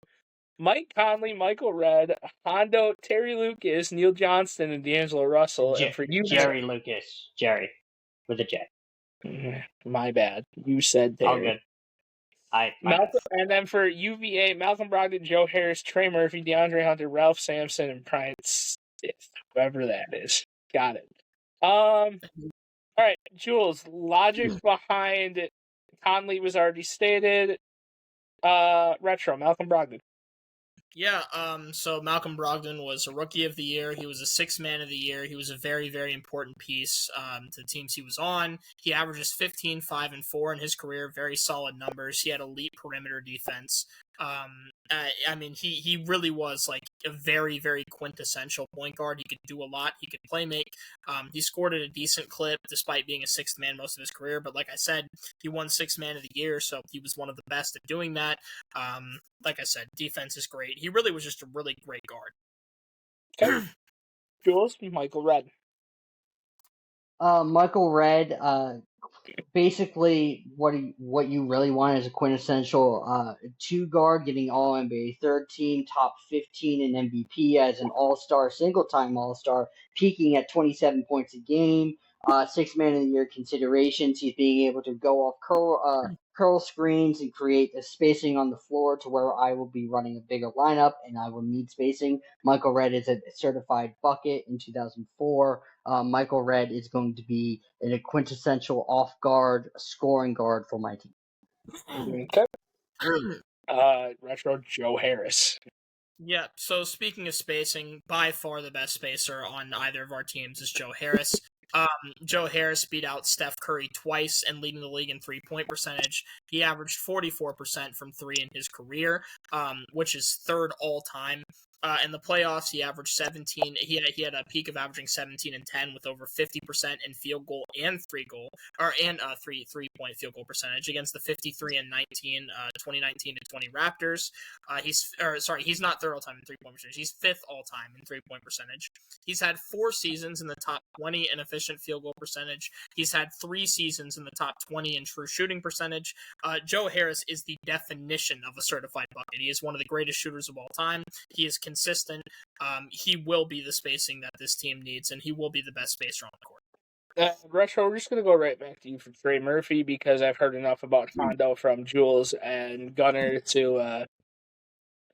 Mike Conley, Michael Redd, Hondo, Terry Lucas, Neil Johnston, and D'Angelo Russell. And for you, Jerry Lucas. Jerry. With a J. My bad. You said Terry. All good. And then for UVA, Malcolm Brogdon, Joe Harris, Trey Murphy, DeAndre Hunter, Ralph Sampson, and Bryant Stith. Whoever that is. Got it. All right, Jules, logic behind Conley was already stated. Retro, Malcolm Brogdon. Yeah, so Malcolm Brogdon was a Rookie of the Year. He was a 6th Man of the Year. He was a very, very important piece to the teams he was on. He averages 15, 5, and 4 in his career. Very solid numbers. He had elite perimeter defense. I mean, he really was like a very, very quintessential point guard. He could do a lot. He could play make. He scored at a decent clip despite being a 6th man most of his career. But like I said, he won 6th Man of the Year, so he was one of the best at doing that. Like I said, defense is great. He really was just a really great guard. Okay. Jules, Michael Redd. Michael Redd, basically what you really want is a quintessential 2 guard, getting all NBA 3rd team, top 15 in MVP as an all-star, single-time all-star, peaking at 27 points a game, 6th Man of the Year considerations. He's being able to go off curl screens and create a spacing on the floor to where I will be running a bigger lineup and I will need spacing. Michael Redd is a certified bucket in 2004. Michael Redd is going to be a quintessential off-guard, scoring guard for my team. Okay. Retro, Joe Harris. Yeah, so speaking of spacing, by far the best spacer on either of our teams is Joe Harris. Joe Harris beat out Steph Curry twice and leading the league in 3-point percentage. He averaged 44% from 3 in his career, which is 3rd all-time. In the playoffs, he averaged 17. He had a peak of averaging 17 and 10 with over 50% in field goal and 3-point field goal percentage against the 53 and 19 2019 to 20 Raptors. He's not 3rd all time in 3-point percentage. He's 5th all time in 3-point percentage. He's had 4 seasons in the top 20 in efficient field goal percentage. He's had 3 seasons in the top 20 in true shooting percentage. Joe Harris is the definition of a certified bucket. He is one of the greatest shooters of all time. He is consistent. He will be the spacing that this team needs, and he will be the best spacer on the court. Retro, we're just going to go right back to you for Trey Murphy because I've heard enough about Hondo from Jules and Gunner to...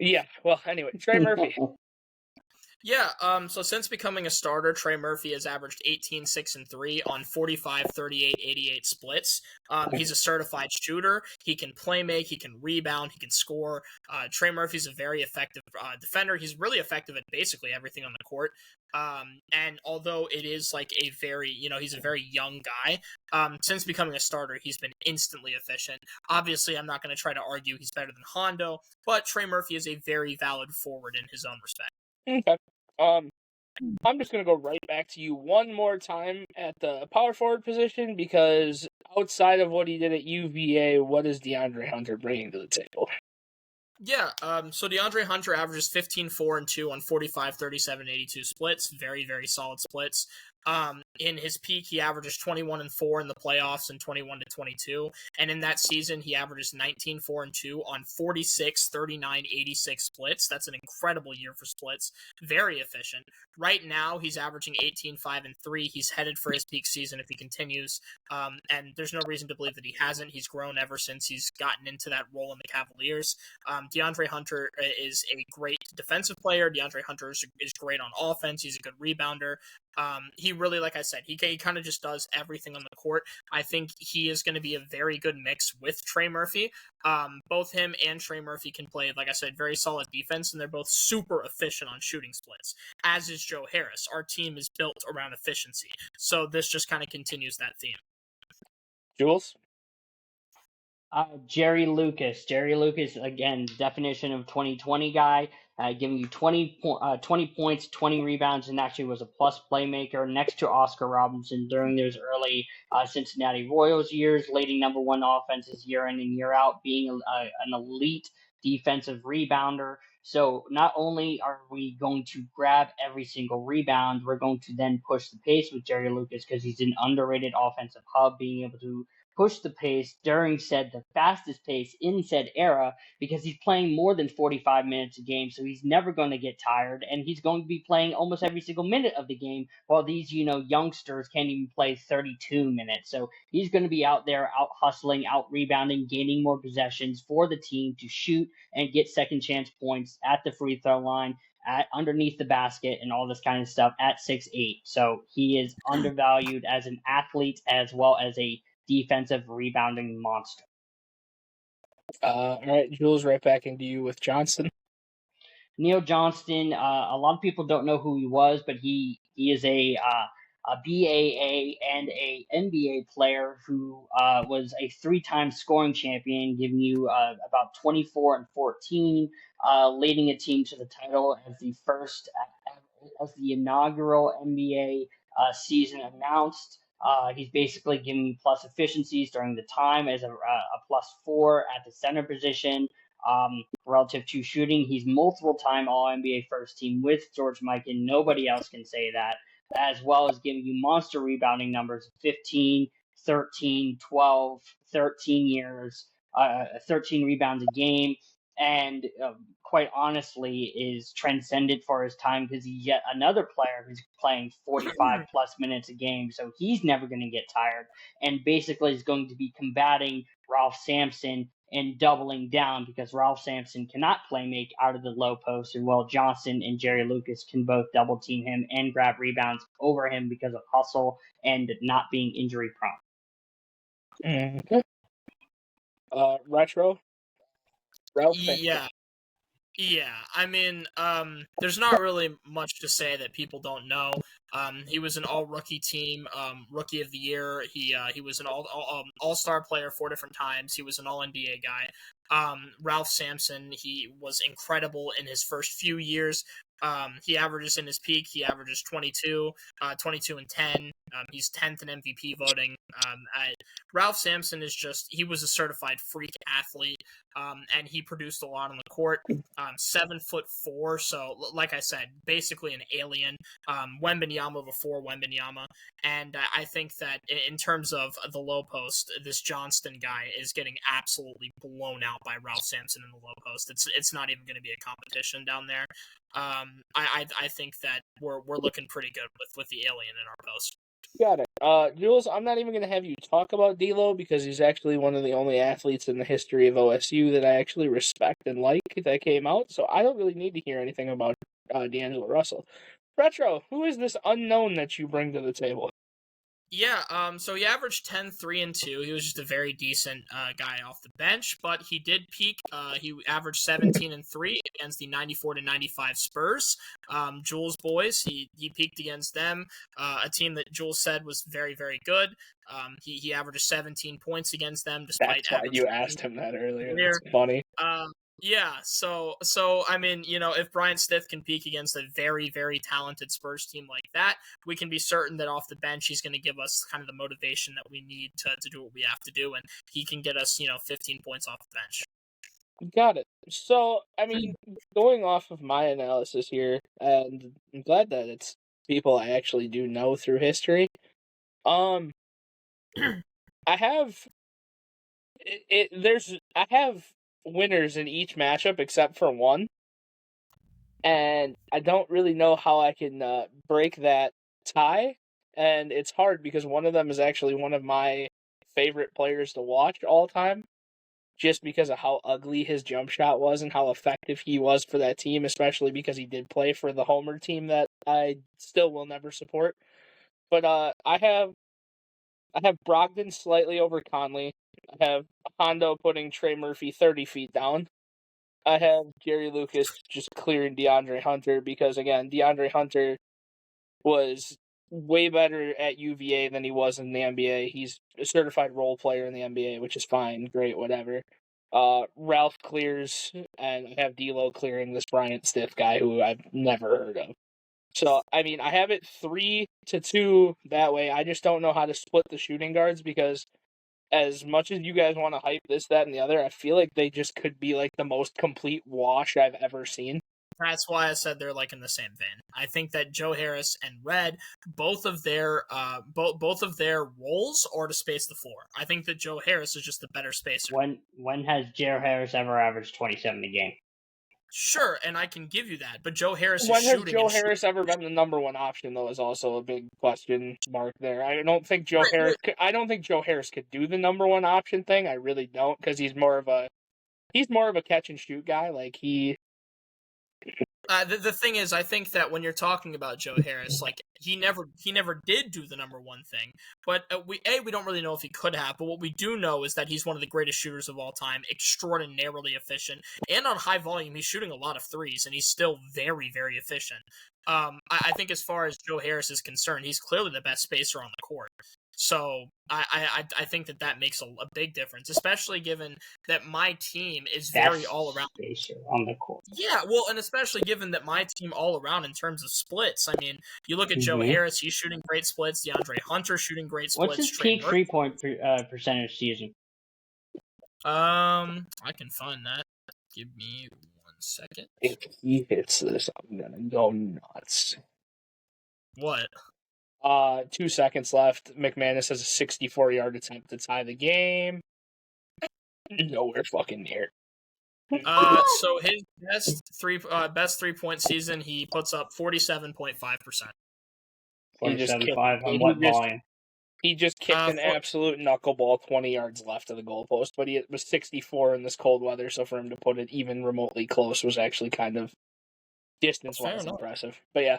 Trey Murphy. Yeah, so since becoming a starter, Trey Murphy has averaged 18, 6, and 3 on 45, 38, 88 splits. He's a certified shooter. He can play make, he can rebound, he can score. Trey Murphy's a very effective defender. He's really effective at basically everything on the court. And although it is like a very, he's a very young guy, since becoming a starter, he's been instantly efficient. Obviously, I'm not going to try to argue he's better than Hondo, but Trey Murphy is a very valid forward in his own respect. Okay. I'm just going to go right back to you one more time at the power forward position because outside of what he did at UVA, what is DeAndre Hunter bringing to the table? Yeah, so DeAndre Hunter averages 15, 4, and 2 on 45, 37, 82 splits. Very, very solid splits. In his peak, he averages 21 and 4 in the playoffs and 21 to 22. And in that season, he averages 19, 4, and 2 on 46, 39, 86 splits. That's an incredible year for splits. Very efficient. Right now, he's averaging 18, 5, and 3. He's headed for his peak season if he continues. And there's no reason to believe that he hasn't. He's grown ever since he's gotten into that role in the Cavaliers. DeAndre Hunter is a great defensive player. DeAndre Hunter is great on offense. He's a good rebounder. He really, like I said, he kind of just does everything on the court. I think he is going to be a very good mix with Trey Murphy. Both him and Trey Murphy can play, like I said, very solid defense, and they're both super efficient on shooting splits, as is Joe Harris. Our team is built around efficiency. So this just kind of continues that theme. Jules? Jerry Lucas. Jerry Lucas, again, definition of 2020 guy, giving you 20 points, 20 rebounds, and actually was a plus playmaker next to Oscar Robertson during those early Cincinnati Royals years, leading number one offenses year in and year out, being an elite defensive rebounder. So not only are we going to grab every single rebound, we're going to then push the pace with Jerry Lucas because he's an underrated offensive hub, being able to push the pace during the fastest pace in said era because he's playing more than 45 minutes a game, so he's never going to get tired, and he's going to be playing almost every single minute of the game while these, youngsters can't even play 32 minutes. So he's going to be out there, out hustling, out rebounding, gaining more possessions for the team to shoot and get second chance points at the free throw line, at underneath the basket, and all this kind of stuff at 6'8". So he is undervalued as an athlete as well as a defensive rebounding monster. All right, Jules, right back into you with Johnson. Neil Johnston, a lot of people don't know who he was, but he is a BAA and a NBA player who was a three-time scoring champion, giving you about 24 and 14, leading a team to the title as the inaugural NBA season announced. He's basically giving you plus efficiencies during the time as a +4 at the center position. Relative to shooting, he's multiple time All-NBA first team with George Mikan. Nobody else can say that, as well as giving you monster rebounding numbers of 15, 13, 12, 13 years, 13 rebounds a game, and quite honestly is transcendent for his time because he's yet another player who's playing 45 plus minutes a game, so he's never going to get tired, and basically is going to be combating Ralph Sampson and doubling down because Ralph Sampson cannot play make out of the low post, and while Johnson and Jerry Lucas can both double team him and grab rebounds over him because of hustle and not being injury prone. Okay. Retro? Ralph? Yeah, I mean, there's not really much to say that people don't know. He was an all-rookie team, rookie of the year. He was an all-star player 4 different times. He was an all-NBA guy. Ralph Sampson, he was incredible in his first few years. He averages in his peak, he averages 22 and 10. He's 10th in MVP voting. Ralph Sampson he was a certified freak athlete, and he produced a lot on the court. 7'4", so like I said, basically an alien. Wembanyama before Wembanyama, and I think that in terms of the low post, this Johnston guy is getting absolutely blown out by Ralph Sampson in the low post. It's not even going to be a competition down there. I think that we're looking pretty good with the alien in our post. Got it. Jules, I'm not even going to have you talk about D'Lo because he's actually one of the only athletes in the history of OSU that I actually respect and like that came out, so I don't really need to hear anything about D'Angelo Russell. Retro, who is this unknown that you bring to the table? Yeah, so he averaged 10, 3, and 2. He was just a very decent guy off the bench, but he did peak. He averaged 17 and 3 against the 94 to 95 Spurs. Jules' boys, he peaked against them, a team that Jules said was very, very good. He averaged 17 points against them despite. That's why you asked him that earlier. That's funny. Yeah, so I mean, if Brian Stith can peak against a very, very talented Spurs team like that, we can be certain that off the bench he's going to give us kind of the motivation that we need to do what we have to do, and he can get us, 15 points off the bench. Got it. So, I mean, going off of my analysis here, and I'm glad that it's people I actually do know through history. I have I have winners in each matchup except for one, and I don't really know how I can break that tie. And it's hard because one of them is actually one of my favorite players to watch all time, just because of how ugly his jump shot was and how effective he was for that team, especially because he did play for the Homer team that I still will never support. But I have Brogdon slightly over Conley. I have Hondo putting Trey Murphy 30 feet down. I have Jerry Lucas just clearing DeAndre Hunter because, again, DeAndre Hunter was way better at UVA than he was in the NBA. He's a certified role player in the NBA, which is fine, great, whatever. Ralph clears, and I have D'Lo clearing this Bryant Stiff guy who I've never heard of. So, I mean, I have it 3-2 that way. I just don't know how to split the shooting guards because as much as you guys want to hype this, that, and the other, I feel like they just could be like the most complete wash I've ever seen. That's why I said they're like in the same vein. I think that Joe Harris and Red, both of their roles are to space the floor. I think that Joe Harris is just the better spacer. When has Joe Harris ever averaged 27 a game? Sure, and I can give you that, but Joe Harris When is has shooting. Joe Harris ever been the number one option, though, is also a big question mark there. I don't think Joe Harris could do the number one option thing. I really don't, because he's more of a catch and shoot guy. Like he. The thing is, I think that when you're talking about Joe Harris, like he never did do the number one thing. But we don't really know if he could have. But what we do know is that he's one of the greatest shooters of all time, extraordinarily efficient, and on high volume, he's shooting a lot of threes, and he's still very, very efficient. I think as far as Joe Harris is concerned, he's clearly the best spacer on the court. So I think that makes a big difference, especially given that my team is very all around on the court. Yeah, well, and especially given that my team all around in terms of splits. I mean, you look at Joe Harris; he's shooting great splits. DeAndre Hunter shooting great splits. What's his peak 3-point percentage season? I can find that. Give me 1 second. If he hits this, I'm gonna go nuts. What? 2 seconds left. McManus has a 64-yard attempt to tie the game. Nowhere fucking near. So his best 3-point season, he puts up 47.5%. 47.5 on what volume? He just kicked an absolute knuckleball 20 yards left of the goalpost, but he was 64 in this cold weather, so for him to put it even remotely close was actually kind of distance-wise impressive. But yeah.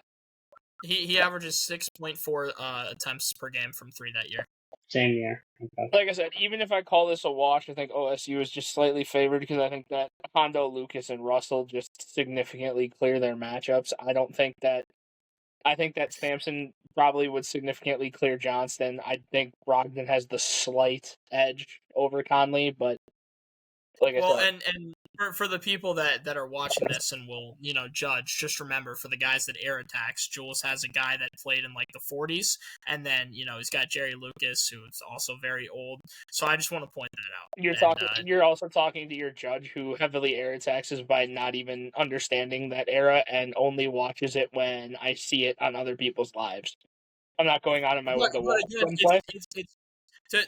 He averages 6.4 attempts per game from 3 that year. Same year. Okay. Like I said, even if I call this a wash, I think OSU is just slightly favored because I think that Hondo, Lucas, and Russell just significantly clear their matchups. I think that Sampson probably would significantly clear Johnston. I think Brogdon has the slight edge over Conley, but like I said. And for the people that are watching this and will, judge, just remember, for the guys that air attacks, Jules has a guy that played in like the 40s, and then, he's got Jerry Lucas, who's also very old. So I just want to point that out. You're also talking to your judge who heavily air attacks us by not even understanding that era and only watches it when I see it on other people's lives. I'm not going out of my way to watch them play.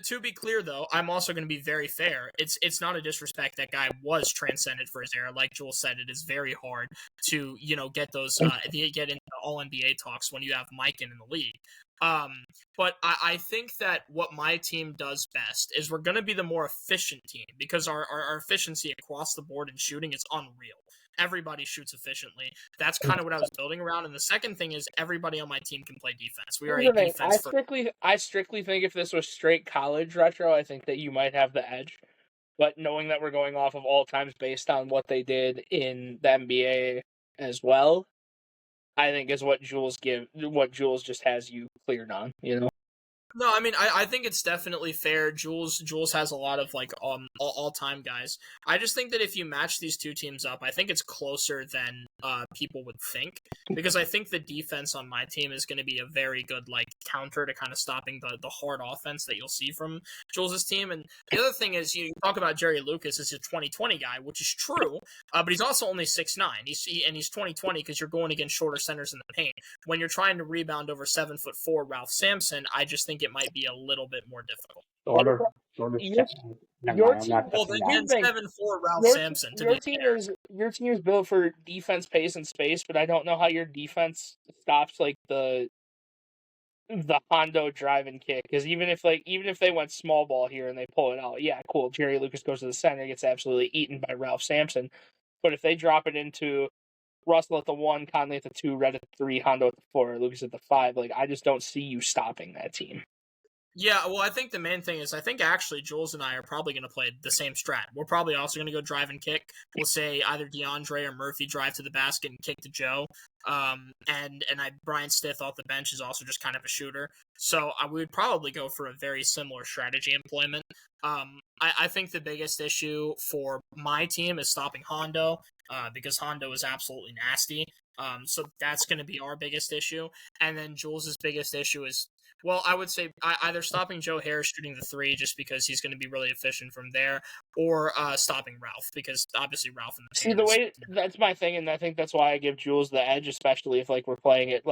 To be clear, though, I'm also going to be very fair. It's not a disrespect. That guy was transcended for his era. Like Joel said, it is very hard to get those get into all NBA talks when you have Mike in the league. But I think that what my team does best is we're going to be the more efficient team because our efficiency across the board in shooting is unreal. Everybody shoots efficiently. That's kind of what I was building around. And the second thing is everybody on my team can play defense. We are a defense. I strictly think if this was straight college retro, I think that you might have the edge. But knowing that we're going off of all times based on what they did in the NBA as well, I think is what Jules just has you cleared on, No, I mean, I think it's definitely fair. Jules has a lot of all-time guys. I just think that if you match these two teams up, I think it's closer than people would think, because I think the defense on my team is going to be a very good counter to kind of stopping the hard offense that you'll see from Jules' team. And the other thing is, you talk about Jerry Lucas as a 2020 guy, which is true, but he's also only 6'9". He's 2020 because you're going against shorter centers in the paint. When you're trying to rebound over 7'4" Ralph Sampson, I just think it might be a little bit more difficult. Sort of. Your, Never your mind, I'm team, not Well, touching then that. 7'4" Ralph your, Sampson to your be team fair. is built for defense, pace, and space, but I don't know how your defense stops the Hondo drive and kick, because even if they went small ball here and they pull it out, yeah, cool. Jerry Lucas goes to the center, gets absolutely eaten by Ralph Sampson. But if they drop it into Russell at the 1, Conley at the 2, Red at the 3, Hondo at the 4, Lucas at the 5, I just don't see you stopping that team. Yeah, well, I think the main thing is, I think actually Jules and I are probably going to play the same strat. We're probably also going to go drive and kick. We'll say either DeAndre or Murphy drive to the basket and kick to Joe. Brian Stith off the bench is also just kind of a shooter. So we would probably go for a very similar strategy employment. I think the biggest issue for my team is stopping Hondo, because Hondo is absolutely nasty. So that's going to be our biggest issue. And then Jules' biggest issue is, well, I would say either stopping Joe Harris shooting the 3 just because he's going to be really efficient from there, or stopping Ralph, because obviously Ralph in the See, the way that's my thing, and I think that's why I give Jules the edge, especially if we're playing it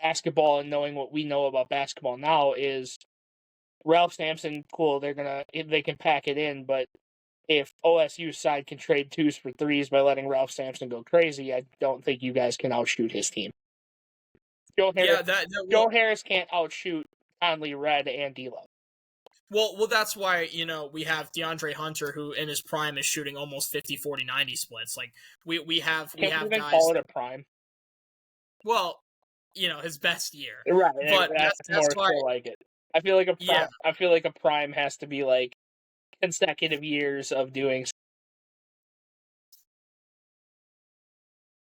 basketball and knowing what we know about basketball now, is Ralph Sampson, cool, they can pack it in, but if OSU's side can trade 2s for 3s by letting Ralph Sampson go crazy, I don't think you guys can outshoot his team. Joe Harris can't outshoot Conley, Red, and D'Lo. Well, that's why, we have DeAndre Hunter, who in his prime is shooting almost 50, 40, 90 splits. We have Can we guys. call it a prime? Well, his best year. Right, but that's why I like it. I feel like a prime. Yeah. I feel like a prime has to be consecutive years of doing.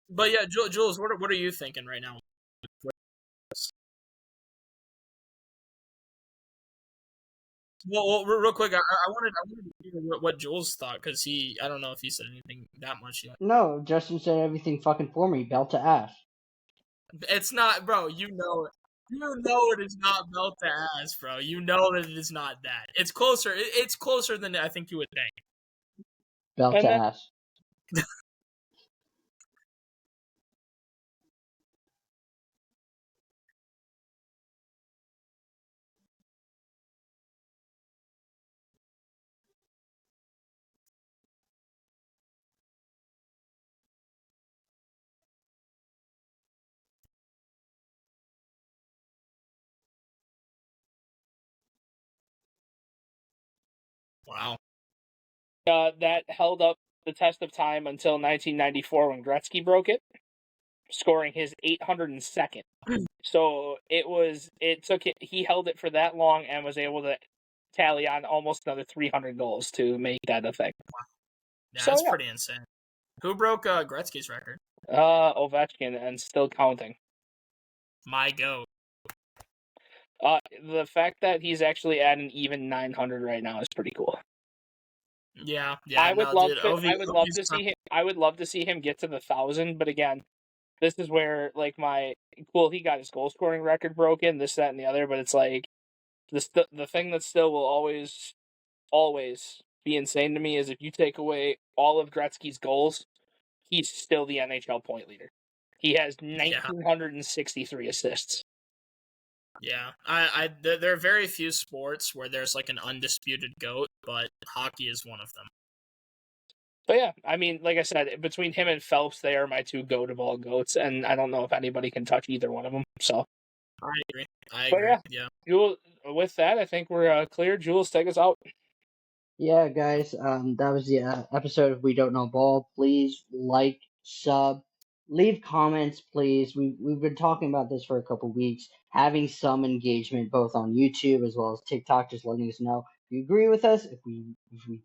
But yeah, Jules, what are you thinking right now? Well, real quick, I wanted to hear what Jules thought, because I don't know if he said anything that much yet. No, Justin said everything fucking for me, belt to ass. It's not, bro. You know it is not belt to ass, bro. You know that it is not that. It's closer. It's closer than I think you would think. Belt to ass. Wow. That held up the test of time until 1994 when Gretzky broke it, scoring his 802nd. So he held it for that long and was able to tally on almost another 300 goals to make that a thing. Wow. Yeah, that's pretty insane. Who broke Gretzky's record? Ovechkin, and still counting. My goat. The fact that he's actually at an even 900 right now is pretty cool. Yeah. I would love to see him get to the 1,000, but again, this is where he got his goal scoring record broken, this, that, and the other, but it's the thing that still will always be insane to me is if you take away all of Gretzky's goals, he's still the NHL point leader. He has 1,963 assists. Yeah, there are very few sports where there's an undisputed GOAT, but hockey is one of them. But yeah, I mean, like I said, between him and Phelps, they are my 2 GOAT of all GOATs, and I don't know if anybody can touch either one of them. So I agree. Yeah. Jules, with that, I think we're clear. Jules, take us out. Yeah, guys, that was the episode of We Don't Know Ball. Please like, sub, leave comments, please. We've been talking about this for a couple weeks, having some engagement both on YouTube as well as TikTok, just letting us know if you agree with us, if we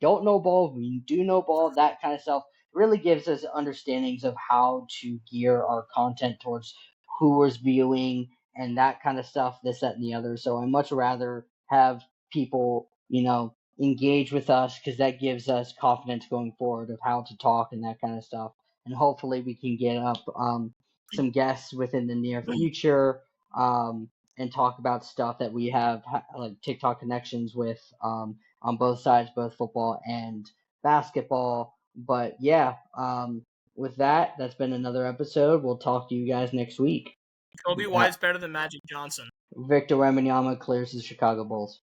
don't know ball, if we do know ball, that kind of stuff. Really gives us understandings of how to gear our content towards who is viewing and that kind of stuff, this, that, and the other. So I much rather have people, engage with us, because that gives us confidence going forward of how to talk and that kind of stuff. and hopefully we can get up some guests within the near future and talk about stuff that we have like TikTok connections with on both sides, both football and basketball. But yeah, with that, that's been another episode. We'll talk to you guys next week. Kobe White's better than Magic Johnson. Victor Wembanyama clears the Chicago Bulls.